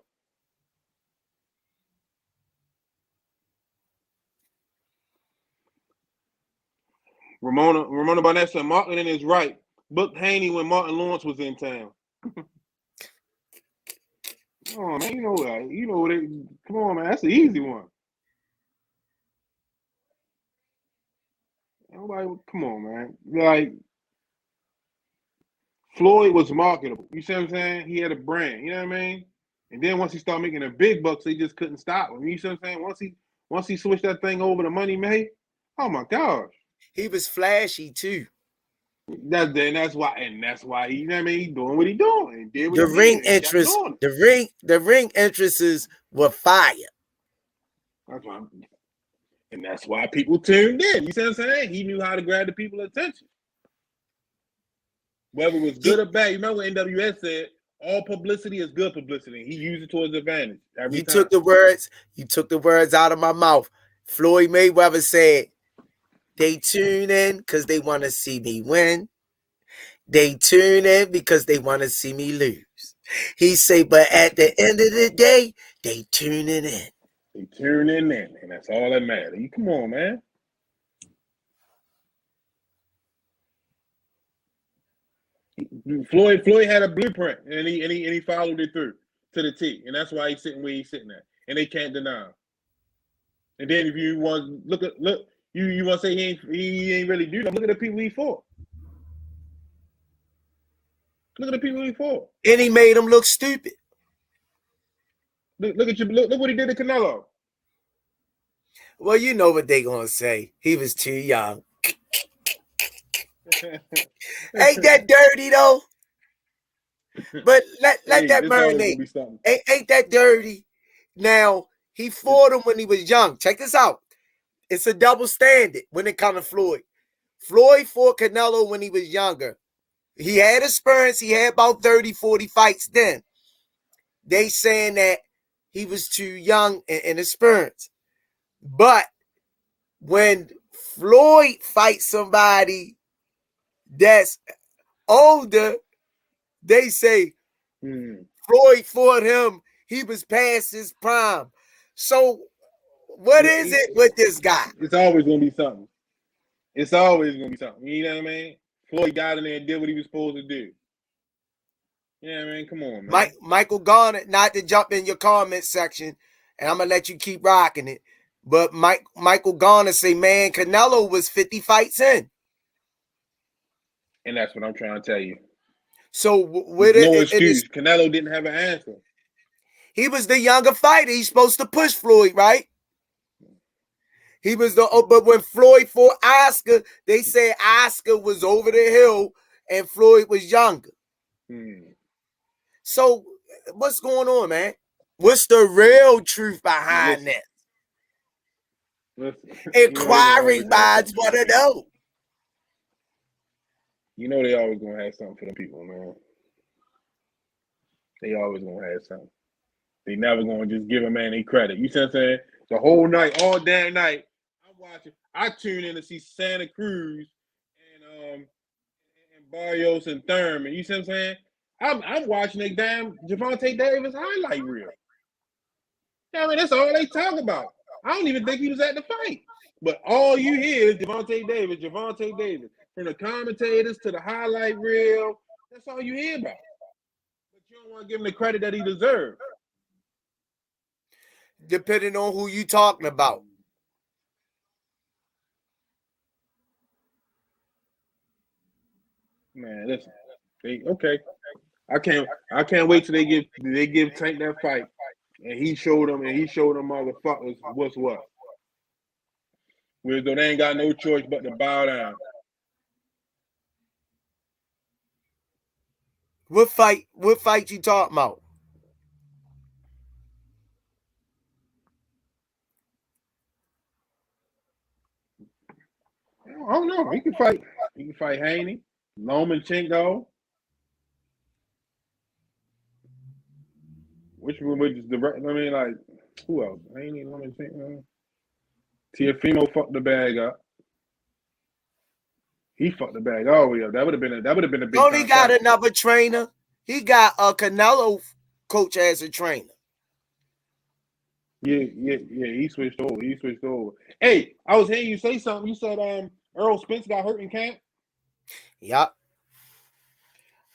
Speaker 2: Ramona Barnett said Martin is right. Book Haney when Martin Lawrence was in town. Oh man, you know what? Come on, man, that's the easy one. Nobody, come on, man. Like Floyd was marketable. You see what I'm saying? He had a brand. You know what I mean? And then once he started making the big bucks, they just couldn't stop him. You see what I'm saying? Once he switched that thing over to Money May, oh my gosh.
Speaker 1: He was flashy too.
Speaker 2: That's why you know what I mean, he doing what he doing. He did what
Speaker 1: The
Speaker 2: he
Speaker 1: ring
Speaker 2: did.
Speaker 1: interest, the ring entrances were fire.
Speaker 2: That's why people tuned in. You see what I'm saying? He knew how to grab the people's attention. Whether it was good or bad. You remember what NWS said? All publicity is good publicity. He used it to his advantage every time.
Speaker 1: You took the words out of my mouth. Floyd Mayweather said, they tune in because they want to see me win. They tune in because they want to see me lose. He said, but at the end of the day, they tuning in.
Speaker 2: They tuning in, and that's all that matters. You come on, man. Floyd had a blueprint, and he followed it through to the T, and that's why he's sitting where he's sitting at, and they can't deny him. And then if you want look, you want to say he ain't really do that. Look at the people he fought. Look at the people he fought.
Speaker 1: And he made him look stupid.
Speaker 2: Look what he did to Canelo.
Speaker 1: Well, you know what they gonna say. He was too young. Ain't that dirty though? But let that marinate. Ain't that dirty? Now, he fought him when he was young. Check this out. It's a double standard when it comes to Floyd. Floyd fought Canelo when he was younger. He had experience. He had about 30, 40 fights then. They saying that he was too young and inexperienced. But when Floyd fights somebody that's older, they say Floyd fought him. He was past his prime. So what is it with this guy?
Speaker 2: It's always going to be something. It's always going to be something. You know what I mean? Floyd got in there and did what he was supposed to do. Yeah, man, come on, man.
Speaker 1: Michael Garner, not to jump in your comment section, and I'm going to let you keep rocking it, but Michael Garner say, man, Canelo was 50 fights in.
Speaker 2: And that's what I'm trying to tell you.
Speaker 1: So
Speaker 2: no excuse. Canelo didn't have an answer.
Speaker 1: He was the younger fighter. He's supposed to push Floyd, right? He was but when Floyd fought Oscar, they said Oscar was over the hill and Floyd was younger. So what's going on, man? What's the real truth behind that? Inquiry minds want to know.
Speaker 2: You know they always gonna have something for them people, man. They always gonna have something. They never gonna just give a man any credit. You see what I'm saying? The whole night, all damn night, I'm watching. I tune in to see Santa Cruz and Barrios and Thurman. You see what I'm saying? I'm watching a damn Gervonta Davis highlight reel. I mean, that's all they talk about. I don't even think he was at the fight. But all you hear is Gervonta Davis. From the commentators to the highlight reel, that's all you hear about. But you don't want to give him the credit that he deserves.
Speaker 1: Depending on who you talking about.
Speaker 2: Man, listen. Okay. I can't wait till they give Tank that fight. And he showed them motherfuckers what's what. Whereas though they ain't got no choice but to bow down.
Speaker 1: What fight you talking about?
Speaker 2: I don't know. He can fight Haney, Lomachenko. Which one was the I mean, like, who else? Haney, Lomachenko. Tiafimo fucked the bag up. He fucked the bag all the way up. That would have been a big.
Speaker 1: Don't he got another trainer? He got a Canelo coach as a trainer.
Speaker 2: Yeah. He switched over. Hey, I was hearing you say something. You said Earl Spence got hurt in camp.
Speaker 1: Yep.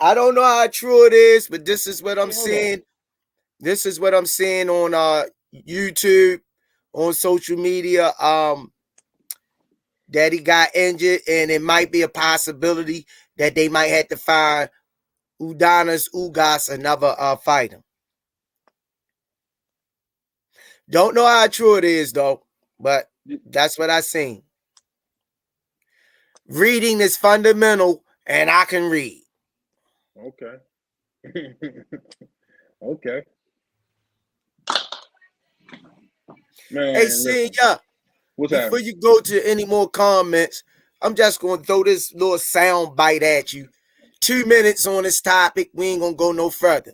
Speaker 1: I don't know how true it is, but this is what I'm seeing. This is what I'm seeing on YouTube, on social media. That he got injured, and it might be a possibility that they might have to find Ugas another fighter. Don't know how true it is though, but that's what I seen. Reading is fundamental, and I can read.
Speaker 2: Okay. Okay. Man,
Speaker 1: hey, Senior, before you go to any more comments, I'm just going to throw this little sound bite at you. 2 minutes on this topic. We ain't going to go no further.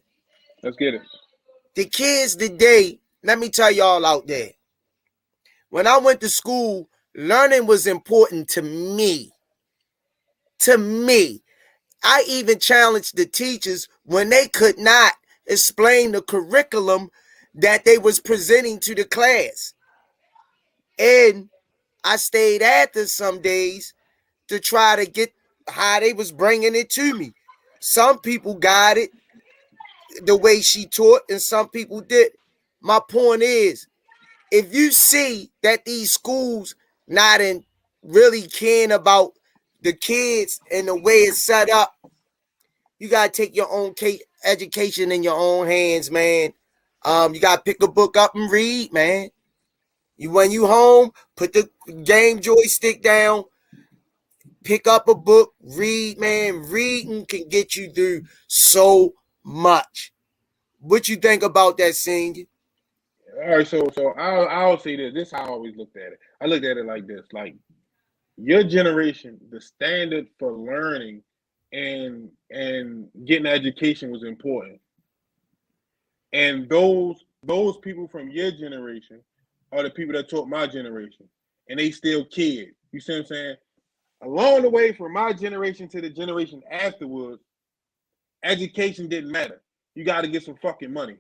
Speaker 2: Let's get it. The
Speaker 1: kids today, let me tell y'all out there. When I went to school, learning was important to me. I even challenged the teachers when they could not explain the curriculum that they was presenting to the class. And I stayed after some days to try to get how they was bringing it to me. Some people got it the way she taught and some people did. My point is, if you see that these schools not in really caring about the kids and the way it's set up, you gotta take your own education in your own hands, man. You gotta pick a book up and read, man. When you home, put the game joystick down, pick up a book, read, man. Reading can get you through so much. What you think about that, Senior?
Speaker 2: All right, so I'll say this. This is how I always looked at it. I looked at it like this: like your generation, the standard for learning and getting education was important, and those people from your generation are the people that taught my generation, and they still kids. You see what I'm saying? Along the way, from my generation to the generation afterwards, education didn't matter. You got to get some fucking money.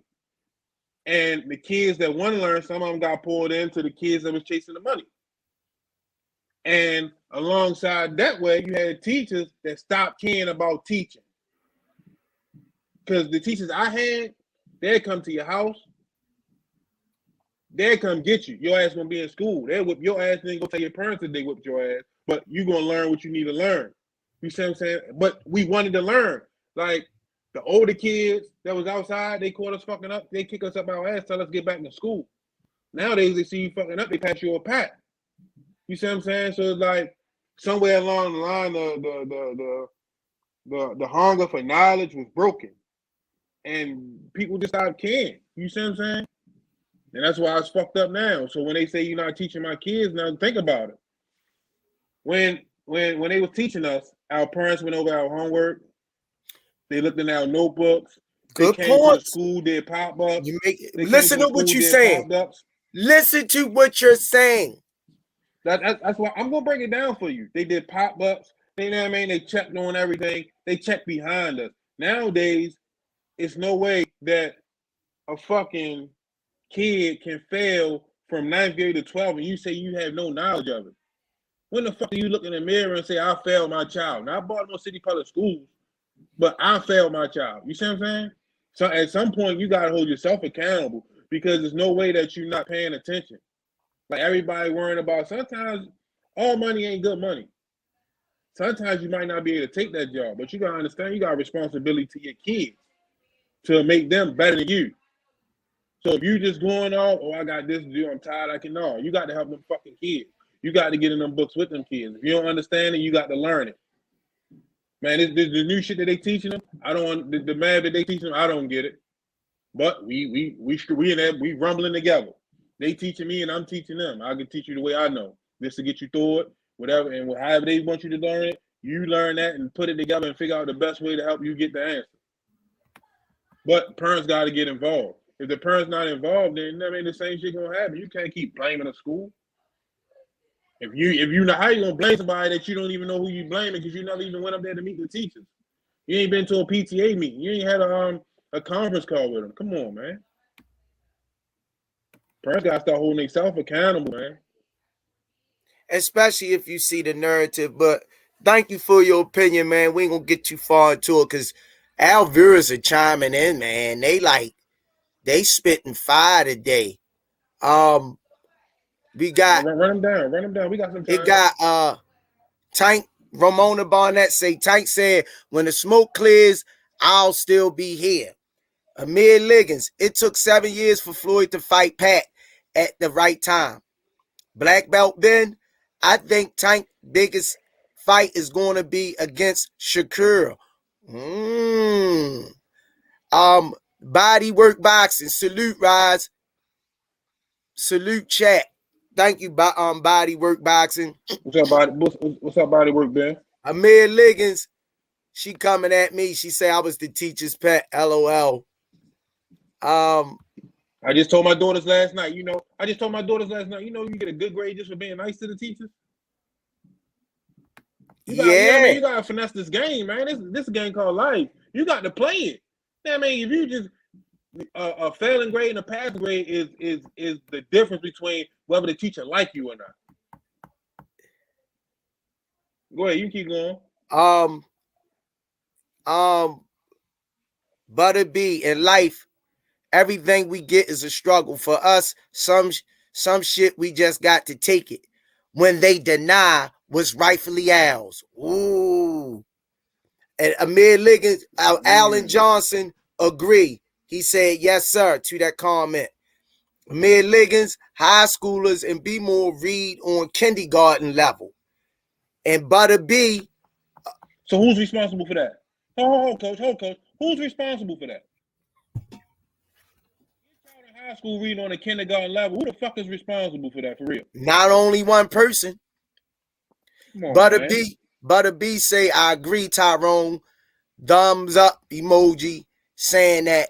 Speaker 2: And the kids that want to learn, some of them got pulled into the kids that was chasing the money. And alongside that way, you had teachers that stopped caring about teaching. Because the teachers I had, they'd come to your house, they'd come get you. Your ass gonna be in school. They'll whip your ass and then go tell your parents that they whipped your ass. But you gonna learn what you need to learn. You see what I'm saying? But we wanted to learn. Like the older kids that was outside, they caught us fucking up. They kick us up our ass, tell us to get back to school. Nowadays, they see you fucking up, they pass you a pat. You see what I'm saying? So it's like somewhere along the line, the hunger for knowledge was broken, and people just stopped caring. You see what I'm saying? And that's why it's fucked up now. So when they say you're not teaching my kids, now think about it. When they was teaching us, our parents went over our homework. They looked in our notebooks.
Speaker 1: Good
Speaker 2: they came
Speaker 1: points.
Speaker 2: To the school, did pop-ups.
Speaker 1: Listen to what you're saying. Listen to what you're saying.
Speaker 2: That's why I'm gonna break it down for you. They did pop-ups. You know what I mean? They checked on everything. They checked behind us. Nowadays, it's no way that a fucking kid can fail from 9th grade to 12 and you say you have no knowledge of it. When the fuck do you look in the mirror and say, I failed my child? Not Baltimore City Public Schools, but I failed my child. You see what I'm saying? So at some point, you got to hold yourself accountable because there's no way that you're not paying attention. Like everybody worrying about, sometimes all money ain't good money. Sometimes you might not be able to take that job, but you got to understand you got a responsibility to your kids to make them better than you. So if you just going off, I got this to do, I'm tired, I can, no. You got to help them fucking kids. You got to get in them books with them kids. If you don't understand it, you got to learn it. Man, the new shit that they teaching them, I don't, the math that they teaching them, I don't get it. But we in there, we rumbling together. They teaching me and I'm teaching them. I can teach you the way I know. This to get you through it, whatever, and however they want you to learn it, you learn that and put it together and figure out the best way to help you get the answer. But parents got to get involved. If the parents not involved, then I mean the same shit gonna happen. You can't keep blaming the school. If you know, how you gonna blame somebody that you don't even know who you blaming because you never even went up there to meet the teachers? You ain't been to a PTA meeting. You ain't had a conference call with them. Come on, man. Parents gotta start holding themselves accountable, man.
Speaker 1: Especially if you see the narrative. But thank you for your opinion, man. We ain't gonna get too far into it because our viewers are chiming in, man. They spitting fire today. We got
Speaker 2: run them down. We got some time.
Speaker 1: It got Tank Ramona Barnett say Tank said when the smoke clears, I'll still be here. Amir Liggins, it took 7 years for Floyd to fight Pat at the right time. Black Belt Ben, I think Tank's biggest fight is going to be against Shakur. Body work boxing. Salute, Rize. Salute, chat. Thank you, Body Work Boxing.
Speaker 2: What's up, Body Work, Ben?
Speaker 1: Amir Liggins, she coming at me. She say I was the teacher's pet. LOL.
Speaker 2: I just told my daughters last night, you get a good grade just for being nice to the teachers. You gotta finesse this game, man. This game called life. You got to play it. I mean, if you just a failing grade and a passing grade is the difference between whether the teacher like you or not. Go ahead, you keep going.
Speaker 1: Butter B, in life, everything we get is a struggle. For us, some Some shit we just got to take it when they deny what's rightfully ours. Ooh. And Amir Liggins, Alan Johnson agree. He said, yes, sir, to that comment. Amir Liggins, high schoolers, and be more read on kindergarten level. And Butter B.
Speaker 2: So who's responsible for that? Hold, coach. Who's responsible for that? High school reading on the kindergarten level. Who the fuck is responsible for that, for real?
Speaker 1: Not only one person.
Speaker 2: On,
Speaker 1: Butter B say, I agree, Tyrone. Thumbs up emoji saying that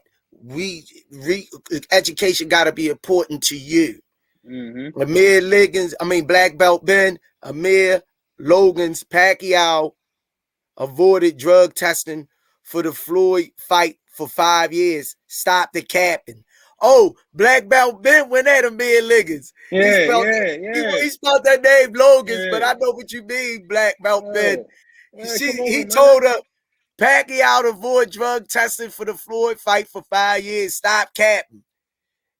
Speaker 1: education got to be important to you.
Speaker 2: Mm-hmm.
Speaker 1: Amir Liggins, Black Belt Ben, Amir Logan's Pacquiao avoided drug testing for the Floyd fight for 5 years. Stop the capping. Oh, Black Belt Ben went at Amir Liggins.
Speaker 2: He spelled
Speaker 1: that name Logan's, but I know what you mean, Black Belt Ben. He told her, Pacquiao to avoid drug testing for the Floyd fight for 5 years. Stop capping.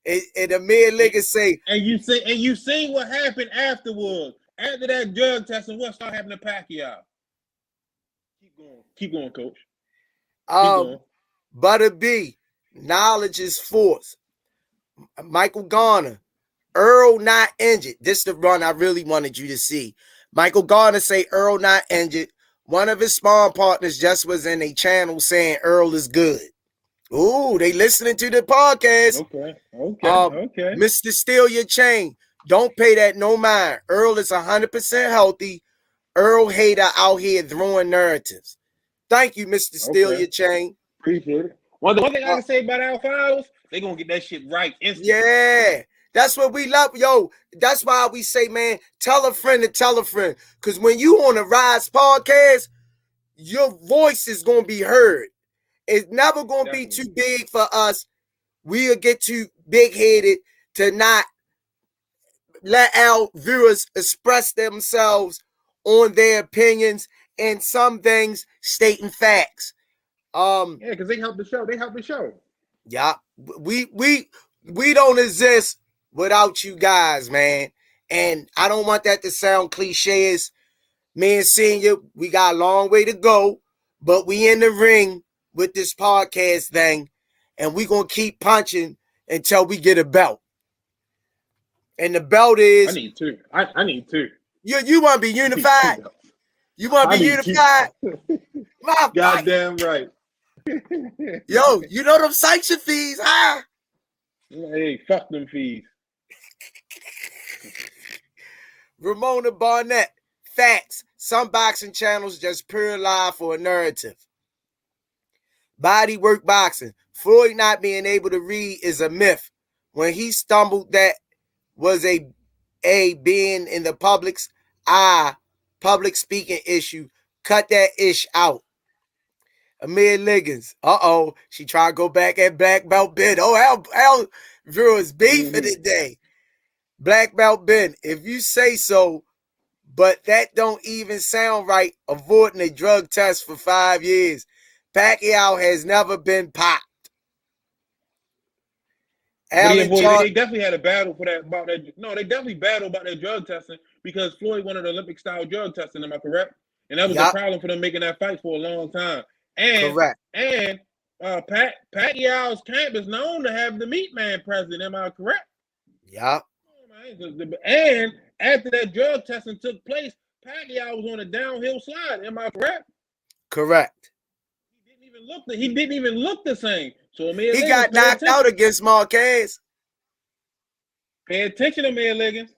Speaker 1: And Amir Liggins say,
Speaker 2: and you see what happened afterwards. After that drug testing, what started happening to Pacquiao? Keep going, coach. Keep going.
Speaker 1: Butter B, knowledge is force. Michael Garner, Earl not injured. This is the run I really wanted you to see. Michael Garner say Earl not injured. One of his spawn partners just was in a channel saying Earl is good. Ooh, they listening to the podcast.
Speaker 2: Okay.
Speaker 1: Mr. Steal Your Chain. Don't pay that no mind. Earl is 100% healthy. Earl hater out here throwing narratives. Thank you, Mr. Steal Your Chain.
Speaker 2: Appreciate it. One thing I can say about our files, they gonna get that shit right instantly.
Speaker 1: Yeah. That's what we love. Yo, that's why we say, man, tell a friend to tell a friend. Because when you on the Rize podcast, your voice is going to be heard. It's never going to be too big for us. We'll get too big-headed to not let our viewers express themselves on their opinions and some things stating facts.
Speaker 2: Because they help the show.
Speaker 1: Yeah. We don't exist without you guys, man. And I don't want that to sound cliche as me and Senior, we got a long way to go, but we in the ring with this podcast thing, and we going to keep punching until we get a belt. And the belt is...
Speaker 2: I need two. I need two.
Speaker 1: You want to be unified? You want to be unified?
Speaker 2: Goddamn right.
Speaker 1: Yo, you know them sanction fees, huh?
Speaker 2: Hey, fuck them fees.
Speaker 1: Ramona Barnett, facts. Some boxing channels just pure lie for a narrative. Bodywork boxing. Floyd not being able to read is a myth. When he stumbled, that was a being in the public's eye, public speaking issue. Cut that ish out. Amir Liggins. She tried to go back at Black Belt Ben. Hell, viewers beefing today. Black Belt Ben, if you say so, but that don't even sound right, avoiding a drug test for 5 years. Pacquiao has never been popped.
Speaker 2: They definitely had a battle for that. They definitely battled about that drug testing because Floyd wanted Olympic-style drug testing, am I correct? And that was a problem for them making that fight for a long time. And,
Speaker 1: correct.
Speaker 2: And Pacquiao's camp is known to have the meat man president, am I correct?
Speaker 1: Yep.
Speaker 2: And after that drug testing took place, Pacquiao was on a downhill slide. Am I correct?
Speaker 1: Correct.
Speaker 2: He didn't even look the same. So
Speaker 1: he got knocked out against Marquez.
Speaker 2: Pay attention to Amir Liggins.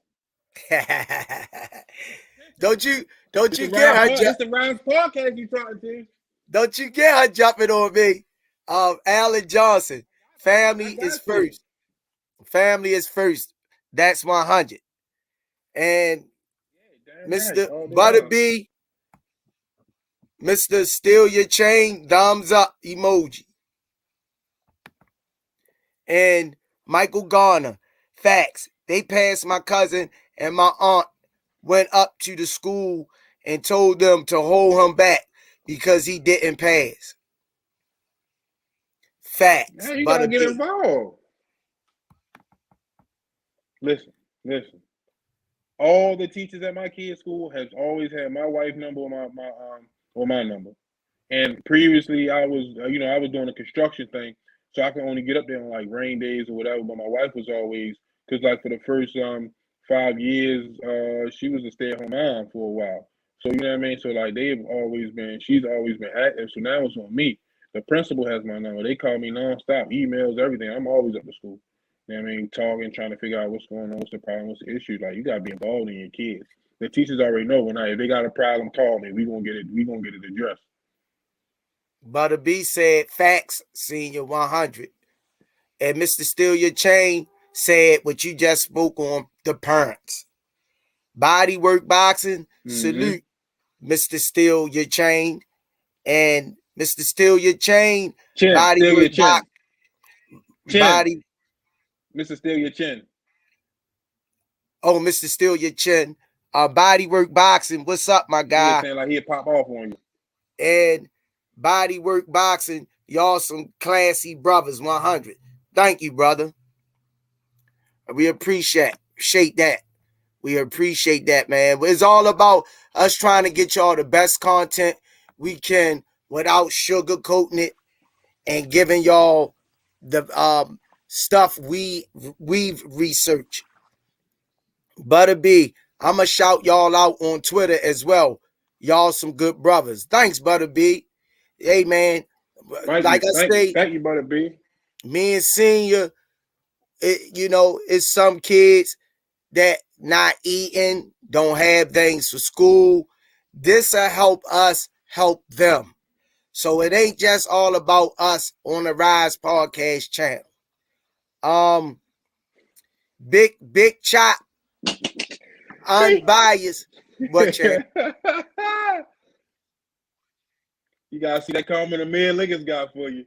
Speaker 1: Don't you get her?
Speaker 2: That's the Rize podcast you talking to.
Speaker 1: Don't you get her jumping on me? Alan Johnson. Family is first. Family is first. That's 100. And Mr. Butter B, Mr. Steal Your Chain, thumbs up emoji. And Michael Garner, facts. They passed my cousin and my aunt went up to the school and told them to hold him back because he didn't pass. Facts.
Speaker 2: Now you gotta get involved. Listen, Listen, all the teachers at my kids' school has always had my wife number or my number. And previously, I was I was doing a construction thing, so I could only get up there on like rain days or whatever. But my wife was always because like for the first 5 years, she was a stay-at-home mom for a while. So you know what I mean. So like she's always been active. So now it's on me. The principal has my number. They call me nonstop, emails, everything. I'm always up to school. You know what I mean, talking, trying to figure out what's going on, what's the problem, what's the issue. Like you gotta be involved in your kids. The teachers already know when if they got a problem, call me. We gonna get it addressed.
Speaker 1: Butter B said facts, senior 100. And Mr. Steal Your Chain said what you just spoke on, the parents. Body work boxing, salute Mr. Steal Your Chain. And Mr. Steal Your Chain,
Speaker 2: chin,
Speaker 1: body
Speaker 2: steal
Speaker 1: work
Speaker 2: your chin.
Speaker 1: body.
Speaker 2: Mr. Steal Your Chin.
Speaker 1: Oh, Mr. Steal Your Chin. Body work boxing. What's up, my guy?
Speaker 2: He saying like he'll pop off on you.
Speaker 1: And body work boxing. Y'all some classy brothers, 100. Thank you, brother. We appreciate that. We appreciate that, man. It's all about us trying to get y'all the best content we can without sugarcoating it and giving y'all the stuff we've researched. Butter B, I'm going to shout y'all out on Twitter as well. Y'all some good brothers. Thanks, Butter B. Hey, man.
Speaker 2: Thank you, Butter B.
Speaker 1: Me and Senior, it's some kids that not eating, don't have things for school. This'll help us help them. So it ain't just all about us on the Rize podcast channel. Big Chop, unbiased. What, Chad?
Speaker 2: You gotta see that comment Amir Liggins got for you.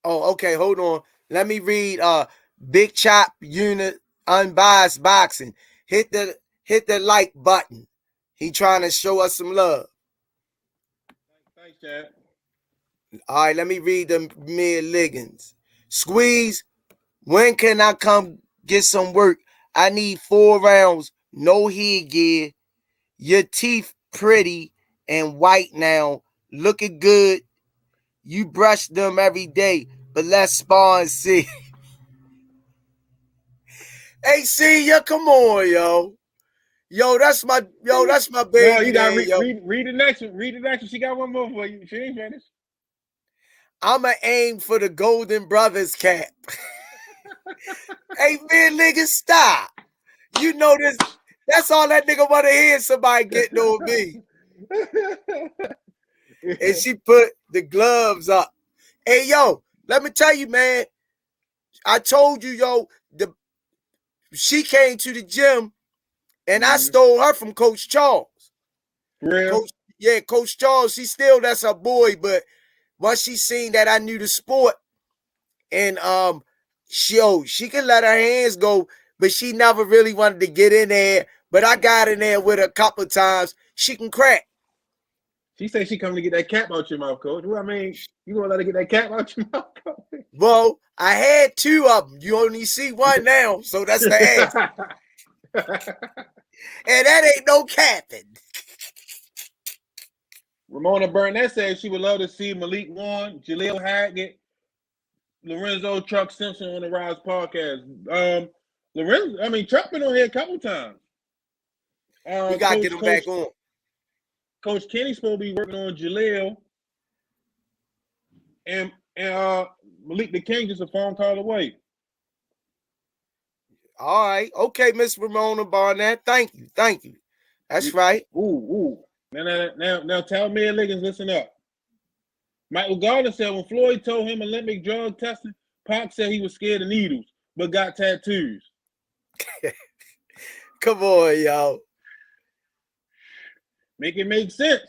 Speaker 1: Oh, okay, hold on. Let me read Big Chop Unit Unbiased Boxing. Hit the like button. He trying to show us some love.
Speaker 2: Thanks, Chad.
Speaker 1: All right, let me read the Amir Liggins. Squeeze, when can I come get some work? I need 4 rounds, no headgear. Your teeth pretty and white now, looking good. You brush them every day, but let's spar and see. Hey, Senior, come on, yo. That's my baby.
Speaker 2: No, you gotta
Speaker 1: man,
Speaker 2: read the next one. Read the next one. She got one more for you. She ain't finished.
Speaker 1: I'ma aim for the Golden Brothers cap. Hey, man, nigga, stop. You know this. That's all that nigga want to hear, somebody getting on me. And she put the gloves up. Hey, yo, let me tell you, man. I told you, yo, she came to the gym, and I stole her from Coach Charles.
Speaker 2: Real?
Speaker 1: Coach Charles, that's her boy, but once she seen that I knew the sport, and she can let her hands go, but she never really wanted to get in there. But I got in there with her a couple of times. She can crack.
Speaker 2: She said she coming to get that cap out your mouth, Coach. Well, I mean, you gonna let her get that cap out your mouth, Coach?
Speaker 1: Well, I had 2 of them. You only see one now, so that's the answer. And that ain't no capping.
Speaker 2: Ramona Burnett said she would love to see Malik Warren, Jaleel Haggett, Lorenzo Chuck Simpson on the Rize podcast. Chuck been on here a couple times.
Speaker 1: We gotta get him back on.
Speaker 2: Coach Kenny's supposed to be working on Jaleel, and Malik the King just a phone call away.
Speaker 1: All right, okay, Miss Ramona Barnett. Thank you. That's right.
Speaker 2: Ooh. Now tell me, Liggins, listen up. Michael Gardner said when Floyd told him Olympic drug testing, Pac said he was scared of needles, but got tattoos.
Speaker 1: Come on, y'all.
Speaker 2: Make it make sense.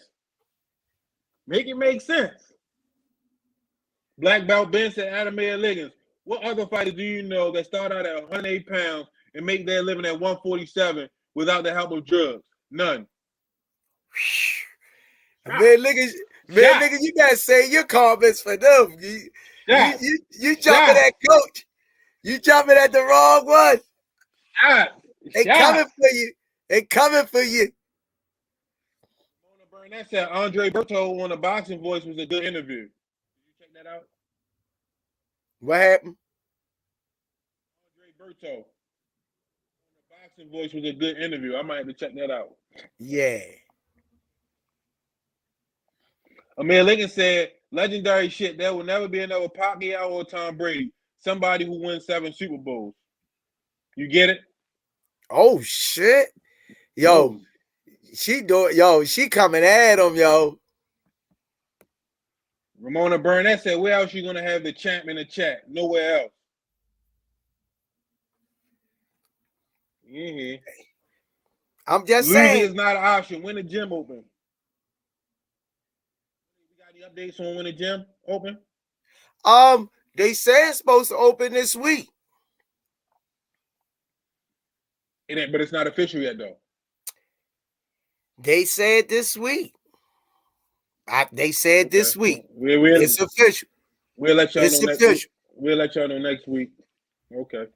Speaker 2: Black Belt Ben said Adam Liggins. What other fighters do you know that start out at 108 pounds and make their living at 147 without the help of drugs? None.
Speaker 1: Man, nigga, you gotta say your comments for them. You jumping at Coach. You jumping at the wrong one. They coming for you. They coming for you.
Speaker 2: That said Andre Berto on the Boxing Voice was a good interview. Did you check that out?
Speaker 1: What happened?
Speaker 2: Andre Berto on the Boxing Voice was a good interview. I might have to check that out.
Speaker 1: Yeah.
Speaker 2: Amir Lincoln said, legendary shit, there will never be another Pacquiao or Tom Brady. Somebody who wins 7 Super Bowls. You get it?
Speaker 1: Oh, shit. Yo, she coming at him, yo.
Speaker 2: Ramona Burnett said, where else you going to have the champ in the chat? Nowhere else. Mm-hmm.
Speaker 1: I'm just
Speaker 2: Losing
Speaker 1: saying.
Speaker 2: is not an option. When the gym open? We got any updates on when the gym open?
Speaker 1: They say it's supposed to open this week.
Speaker 2: It ain't, but it's not official yet, though.
Speaker 1: They said this week. They said
Speaker 2: Okay.
Speaker 1: this week.
Speaker 2: It's
Speaker 1: official.
Speaker 2: We'll let y'all
Speaker 1: it's
Speaker 2: know
Speaker 1: official.
Speaker 2: next week. We'll let y'all know next week. Okay.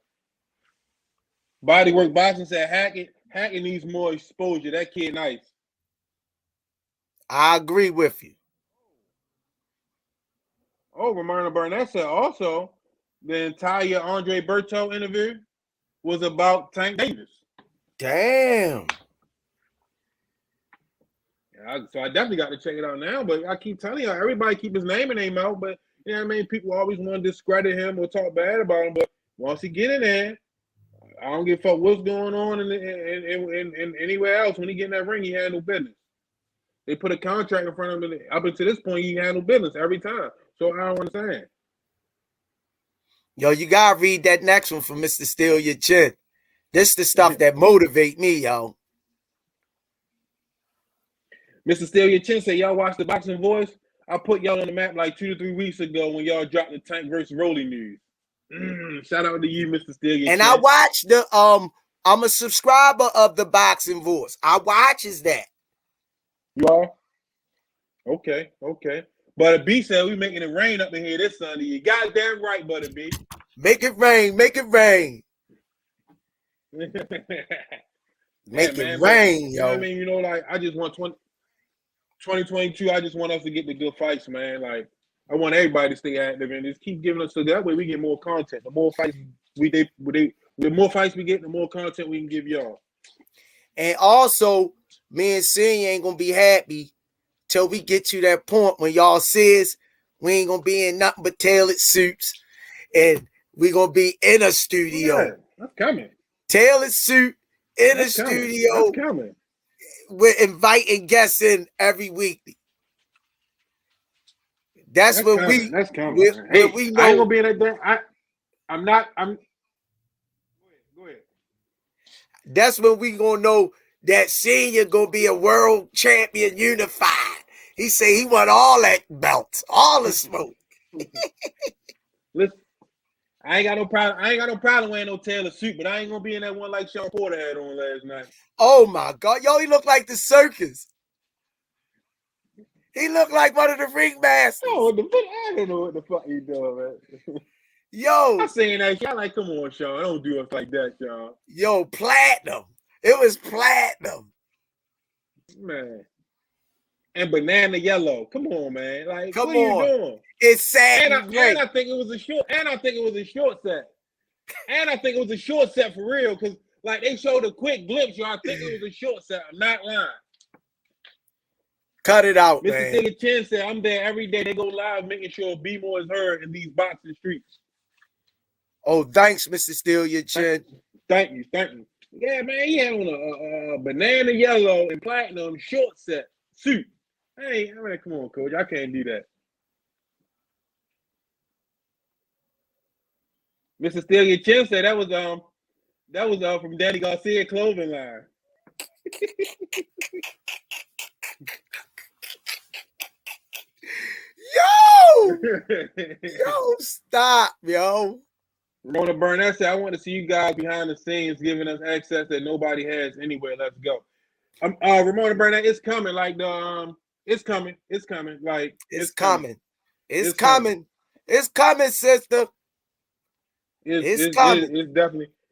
Speaker 2: Bodywork Boxing said Hackett needs more exposure. That kid nice.
Speaker 1: I agree with you.
Speaker 2: Oh, Ramona Burnett said also the entire Andre Berto interview was about Tank Davis.
Speaker 1: Damn.
Speaker 2: Yeah, so I definitely got to check it out now. But I keep telling you, everybody keep his name and name out. But you know what I mean? People always want to discredit him or talk bad about him. But once he get in there, I don't give a fuck what's going on in anywhere else. When he get in that ring, he handle business. They put a contract in front of him. Up until this point, he handle business every time. So I don't understand.
Speaker 1: Yo, you gotta read that next one from Mr. Steal Your Chin. This the stuff that motivate me, yo.
Speaker 2: Mr. Steal Your Chin said, y'all watch the Boxing Voice? I put y'all on the map like 2 to 3 weeks ago when y'all dropped the Tank versus Rolly news. Shout out to you, Mr. Steal Your Chin.
Speaker 1: And I watched the I'm a subscriber of the Boxing Voice. I watches that.
Speaker 2: You are? Okay. Butter B said we making it rain up in here this Sunday. You goddamn right, Butter B.
Speaker 1: Make it rain. Make it rain.
Speaker 2: Make
Speaker 1: it rain, yo.
Speaker 2: You know what I mean? You know, like I just want 2022. I just want us to get the good fights, man. Like I want everybody to stay active and just keep giving us so that way we get more content. The more fights the more fights we get, the more content we can give y'all.
Speaker 1: And also, me and Senior ain't gonna be happy till we get to that point when y'all says we ain't gonna be in nothing but tailored suits and we gonna be in a studio.
Speaker 2: Yeah, that's coming.
Speaker 1: Tailored suit in a studio.
Speaker 2: That's coming.
Speaker 1: We're inviting guests in every week. That's when
Speaker 2: coming. That's coming.
Speaker 1: we know.
Speaker 2: I ain't gonna be in that day. I'm not. Go ahead.
Speaker 1: That's when we gonna know that Senior gonna be a world champion unified. He say he want all that belts, all the smoke.
Speaker 2: Listen, I ain't got no problem wearing no tailored suit, but I ain't gonna be in that one like Sean Porter had on last night.
Speaker 1: Oh my God, yo, he looked like the circus. He looked like one of the ringmasters.
Speaker 2: Oh, I don't know what the fuck he doing, man.
Speaker 1: Yo,
Speaker 2: I'm saying that shit. I'm like, come on, Sean. Don't do us like that, Sean.
Speaker 1: Yo, platinum. It was platinum.
Speaker 2: Man. And banana yellow. Come on, man. Like,
Speaker 1: come
Speaker 2: what
Speaker 1: on.
Speaker 2: Are you doing?
Speaker 1: It's sad.
Speaker 2: And I think it was a short. And I think it was a short set. And I think it was a short set for real. Because, like, they showed a quick glimpse. I think it was a short set. I'm not lying.
Speaker 1: Cut it out,
Speaker 2: Mr.
Speaker 1: man.
Speaker 2: Mr. Chin said, I'm there every day. They go live making sure B more is heard in these boxing streets.
Speaker 1: Oh, thanks, Mr. Steal Your Chin.
Speaker 2: Thank you. Yeah, man, he had on a banana yellow and platinum short set suit. Hey, I mean, come on, coach. I can't do that. Mr. Steal Your Chin said that was from Danny Garcia clothing line.
Speaker 1: Yo, stop, yo.
Speaker 2: Ramona Burnett said, I want to see you guys behind the scenes giving us access that nobody has anywhere. Let's go. Ramona Burnett, it's coming. Like it's coming. Like
Speaker 1: it's coming. It's coming. It's coming, sister.
Speaker 2: It's coming.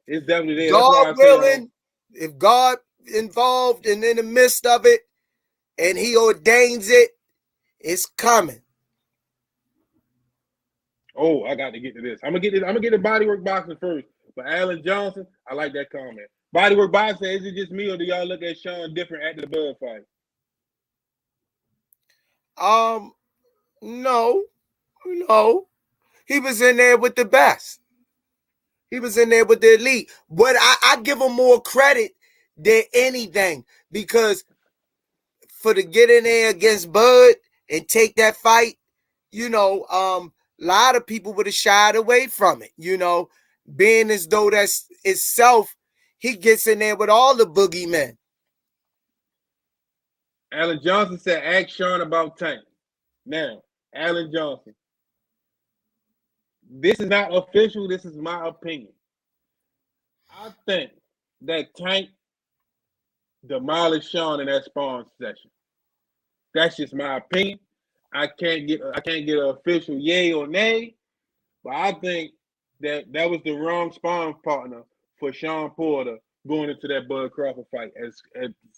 Speaker 2: It's definitely there.
Speaker 1: God willing, If God involved and in the midst of it, and He ordains it, it's coming.
Speaker 2: Oh, I got to get to this. I'm gonna get the bodywork boxing first. But Alan Johnson, I like that comment. Bodywork boxing, is it just me or do y'all look at Sean different after the Bud fight?
Speaker 1: No. He was in there with the best. He was in there with the elite. But I give him more credit than anything because for to get in there against Bud and take that fight, a lot of people would have shied away from it, being as though that's itself, he gets in there with all the boogeymen.
Speaker 2: Alan Johnson said, ask Sean about Tank. Now, Alan Johnson, this is not official. This is my opinion. I think that Tank demolished Sean in that sparring session. That's just my opinion. I can't get an official yay or nay, but I think that was the wrong sparring partner for Sean Porter going into that Bud Crawford fight as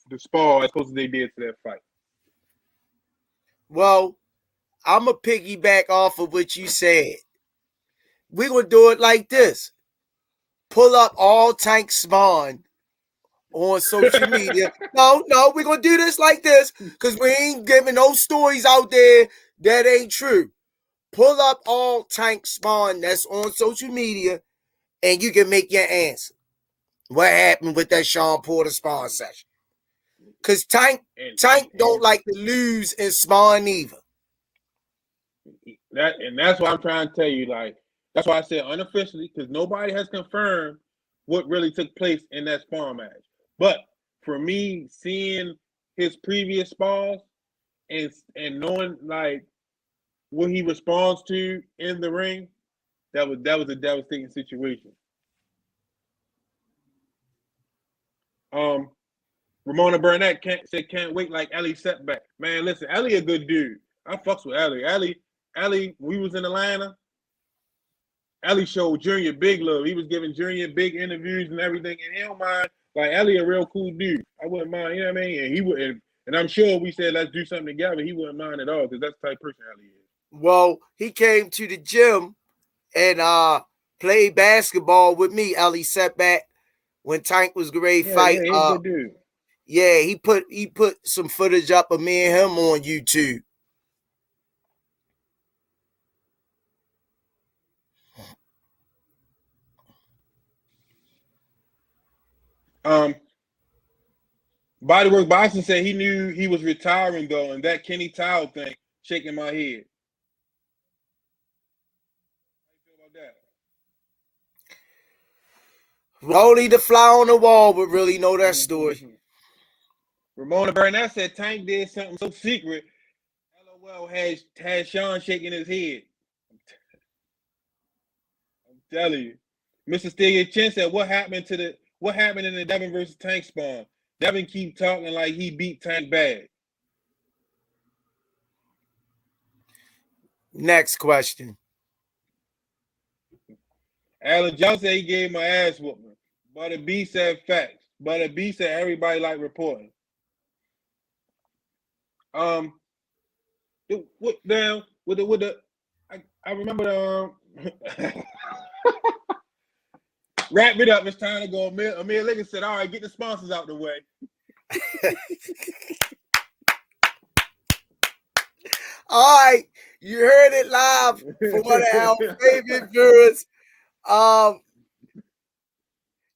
Speaker 2: the spar as close as they did to that fight.
Speaker 1: Well, I'm going to piggyback off of what you said. We're going to do it like this. Pull up all Tank Spawn on social media. No, we're going to do this like this because we ain't giving no stories out there that ain't true. Pull up all Tank Spawn that's on social media and you can make your answer. What happened with that Sean Porter Spawn session? Because Tank don't like to lose in Spawn either.
Speaker 2: That's why I'm trying to tell you, like, that's why I said unofficially, because nobody has confirmed what really took place in that spar match. But for me, seeing his previous spars and knowing like what he responds to in the ring, that was a devastating situation. Ramona Burnett can't wait like Ellie setback. Man, listen, Ellie a good dude. I fucks with Ellie. Ellie, we was in Atlanta. Ellie showed Junior big love. He was giving Junior big interviews and everything, and he don't mind. Like, Ellie a real cool dude. I wouldn't mind, you know what I mean? And he would, and I'm sure if we said let's do something together, he wouldn't mind at all because that's the type of person Ellie is.
Speaker 1: Well, he came to the gym and played basketball with me, Ellie Setback, when Tank was great fight.
Speaker 2: Yeah, he's a good dude.
Speaker 1: Yeah, he put some footage up of me and him on YouTube.
Speaker 2: Bodywork Boxing said he knew he was retiring though, and that Kenny Towel thing shaking my head. How you feel about that?
Speaker 1: Only the fly on the wall would really know that story.
Speaker 2: Ramona Burnett said Tank did something so secret. LOL had Sean shaking his head. I'm telling you. Mr. Stiggy Chin said, what happened in the Devin versus Tank spawn? Devin keep talking like he beat Tank bad.
Speaker 1: Next question.
Speaker 2: Alan Johnson said he gave my ass whooping. But B said facts. But B said everybody like reporting. I remember wrap it up. It's time to go. Amir Liggins said, all right, get the sponsors out the way.
Speaker 1: All right, you heard it live from one of our favorite viewers.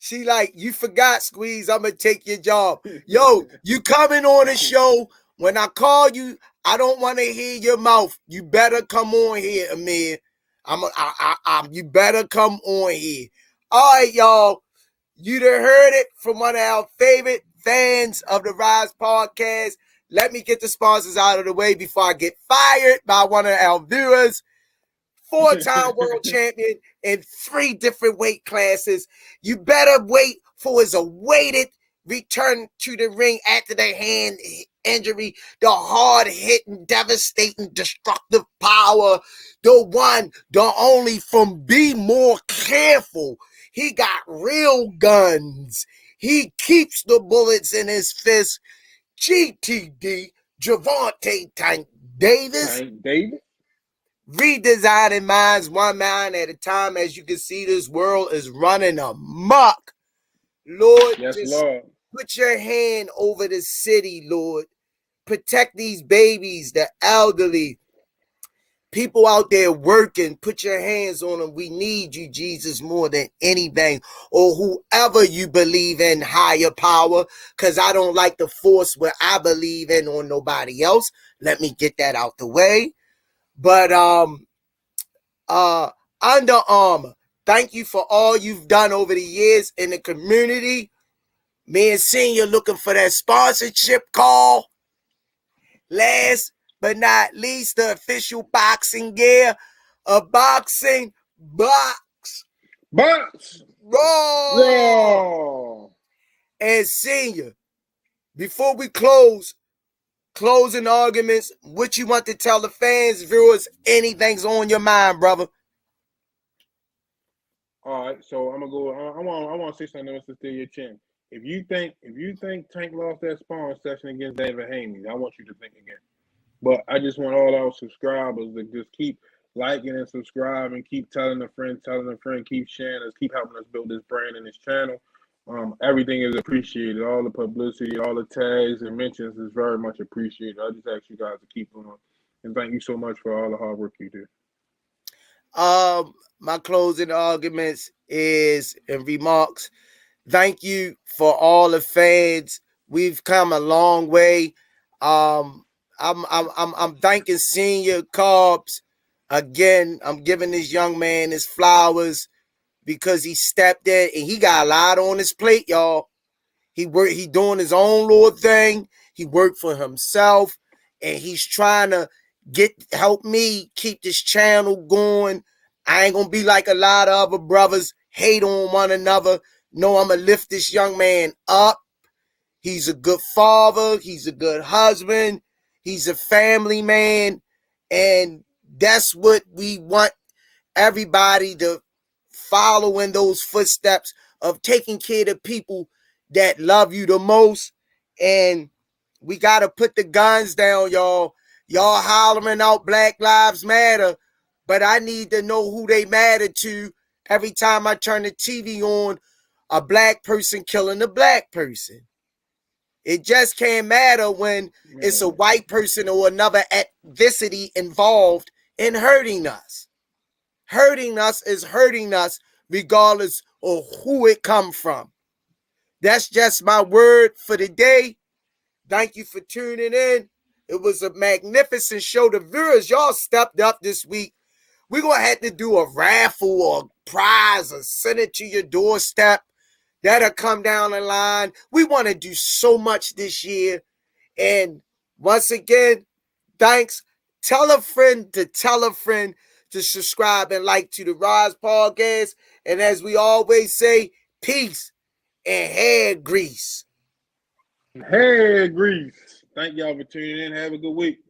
Speaker 1: She like, you forgot, Squeeze, I'm going to take your job. Yo, you coming on the show. When I call you, I don't want to hear your mouth. You better come on here, Amir. You better come on here. All right, y'all. You done heard it from one of our favorite fans of the Rize podcast. Let me get the sponsors out of the way before I get fired by one of our viewers. 4-time world champion in 3 different weight classes. You better wait for his awaited return to the ring after the hand injury. The hard-hitting, devastating, destructive power. The one, the only from Be More Careful. He got real guns. He keeps the bullets in his fist. GTD, Javante Tank Davis.
Speaker 2: Tank Davis.
Speaker 1: Redesigning minds one mind at a time. As you can see, this world is running amok. Lord,
Speaker 2: Yes,
Speaker 1: just
Speaker 2: Lord.
Speaker 1: put your hand over the city, Lord. Protect these babies, the elderly, people out there working. Put your hands on them. We need you, Jesus, more than anything. Or whoever you believe in, higher power, because I don't like to force what I believe in on nobody else. Let me get that out the way. But Under Armour, thank you for all you've done over the years in the community. Me and Senior looking for that sponsorship call. Last but not least, the official boxing gear, a boxing box.
Speaker 2: Raw.
Speaker 1: And Senior, before we closing arguments, what you want to tell the fans, viewers, anything's on your mind, brother?
Speaker 2: All right, so I'm gonna go. I want to say something to steal your chin. If you think Tank lost that sparring session against David Haney, I want you to think again. But I just want all our subscribers to just keep liking and subscribing, keep telling a friend, keep sharing us, keep helping us build this brand and this channel. Everything is appreciated. All the publicity, all the tags and mentions is very much appreciated. I just ask you guys to keep on. And thank you so much for all the hard work you do.
Speaker 1: My closing arguments is and remarks. Thank you for all the fans. We've come a long way. I'm thanking Senior Carbs again. I'm giving this young man his flowers because he stepped in and he got a lot on his plate, y'all. He doing his own little thing. He worked for himself and he's trying to help me keep this channel going. I ain't gonna be like a lot of other brothers, hate on one another. No, I'm gonna lift this young man up. He's a good father. He's a good husband. He's a family man. And that's what we want everybody to follow in those footsteps of taking care of the people that love you the most. And we got to put the guns down, y'all. Y'all hollering out Black Lives Matter, but I need to know who they matter to. Every time I turn the TV on, a black person killing a black person. It just can't matter when it's a white person or another ethnicity involved in hurting us. Hurting us is hurting us regardless of who it come from. That's just my word for the day. Thank you for tuning in. It was a magnificent show. The viewers, y'all stepped up this week. We're going to have to do a raffle or a prize or send it to your doorstep. That'll come down the line. We want to do so much this year. And once again, thanks. Tell a friend to subscribe and like to the Rize Podcast. And as we always say, peace and hair grease.
Speaker 2: Hair grease. Thank y'all for tuning in. Have a good week.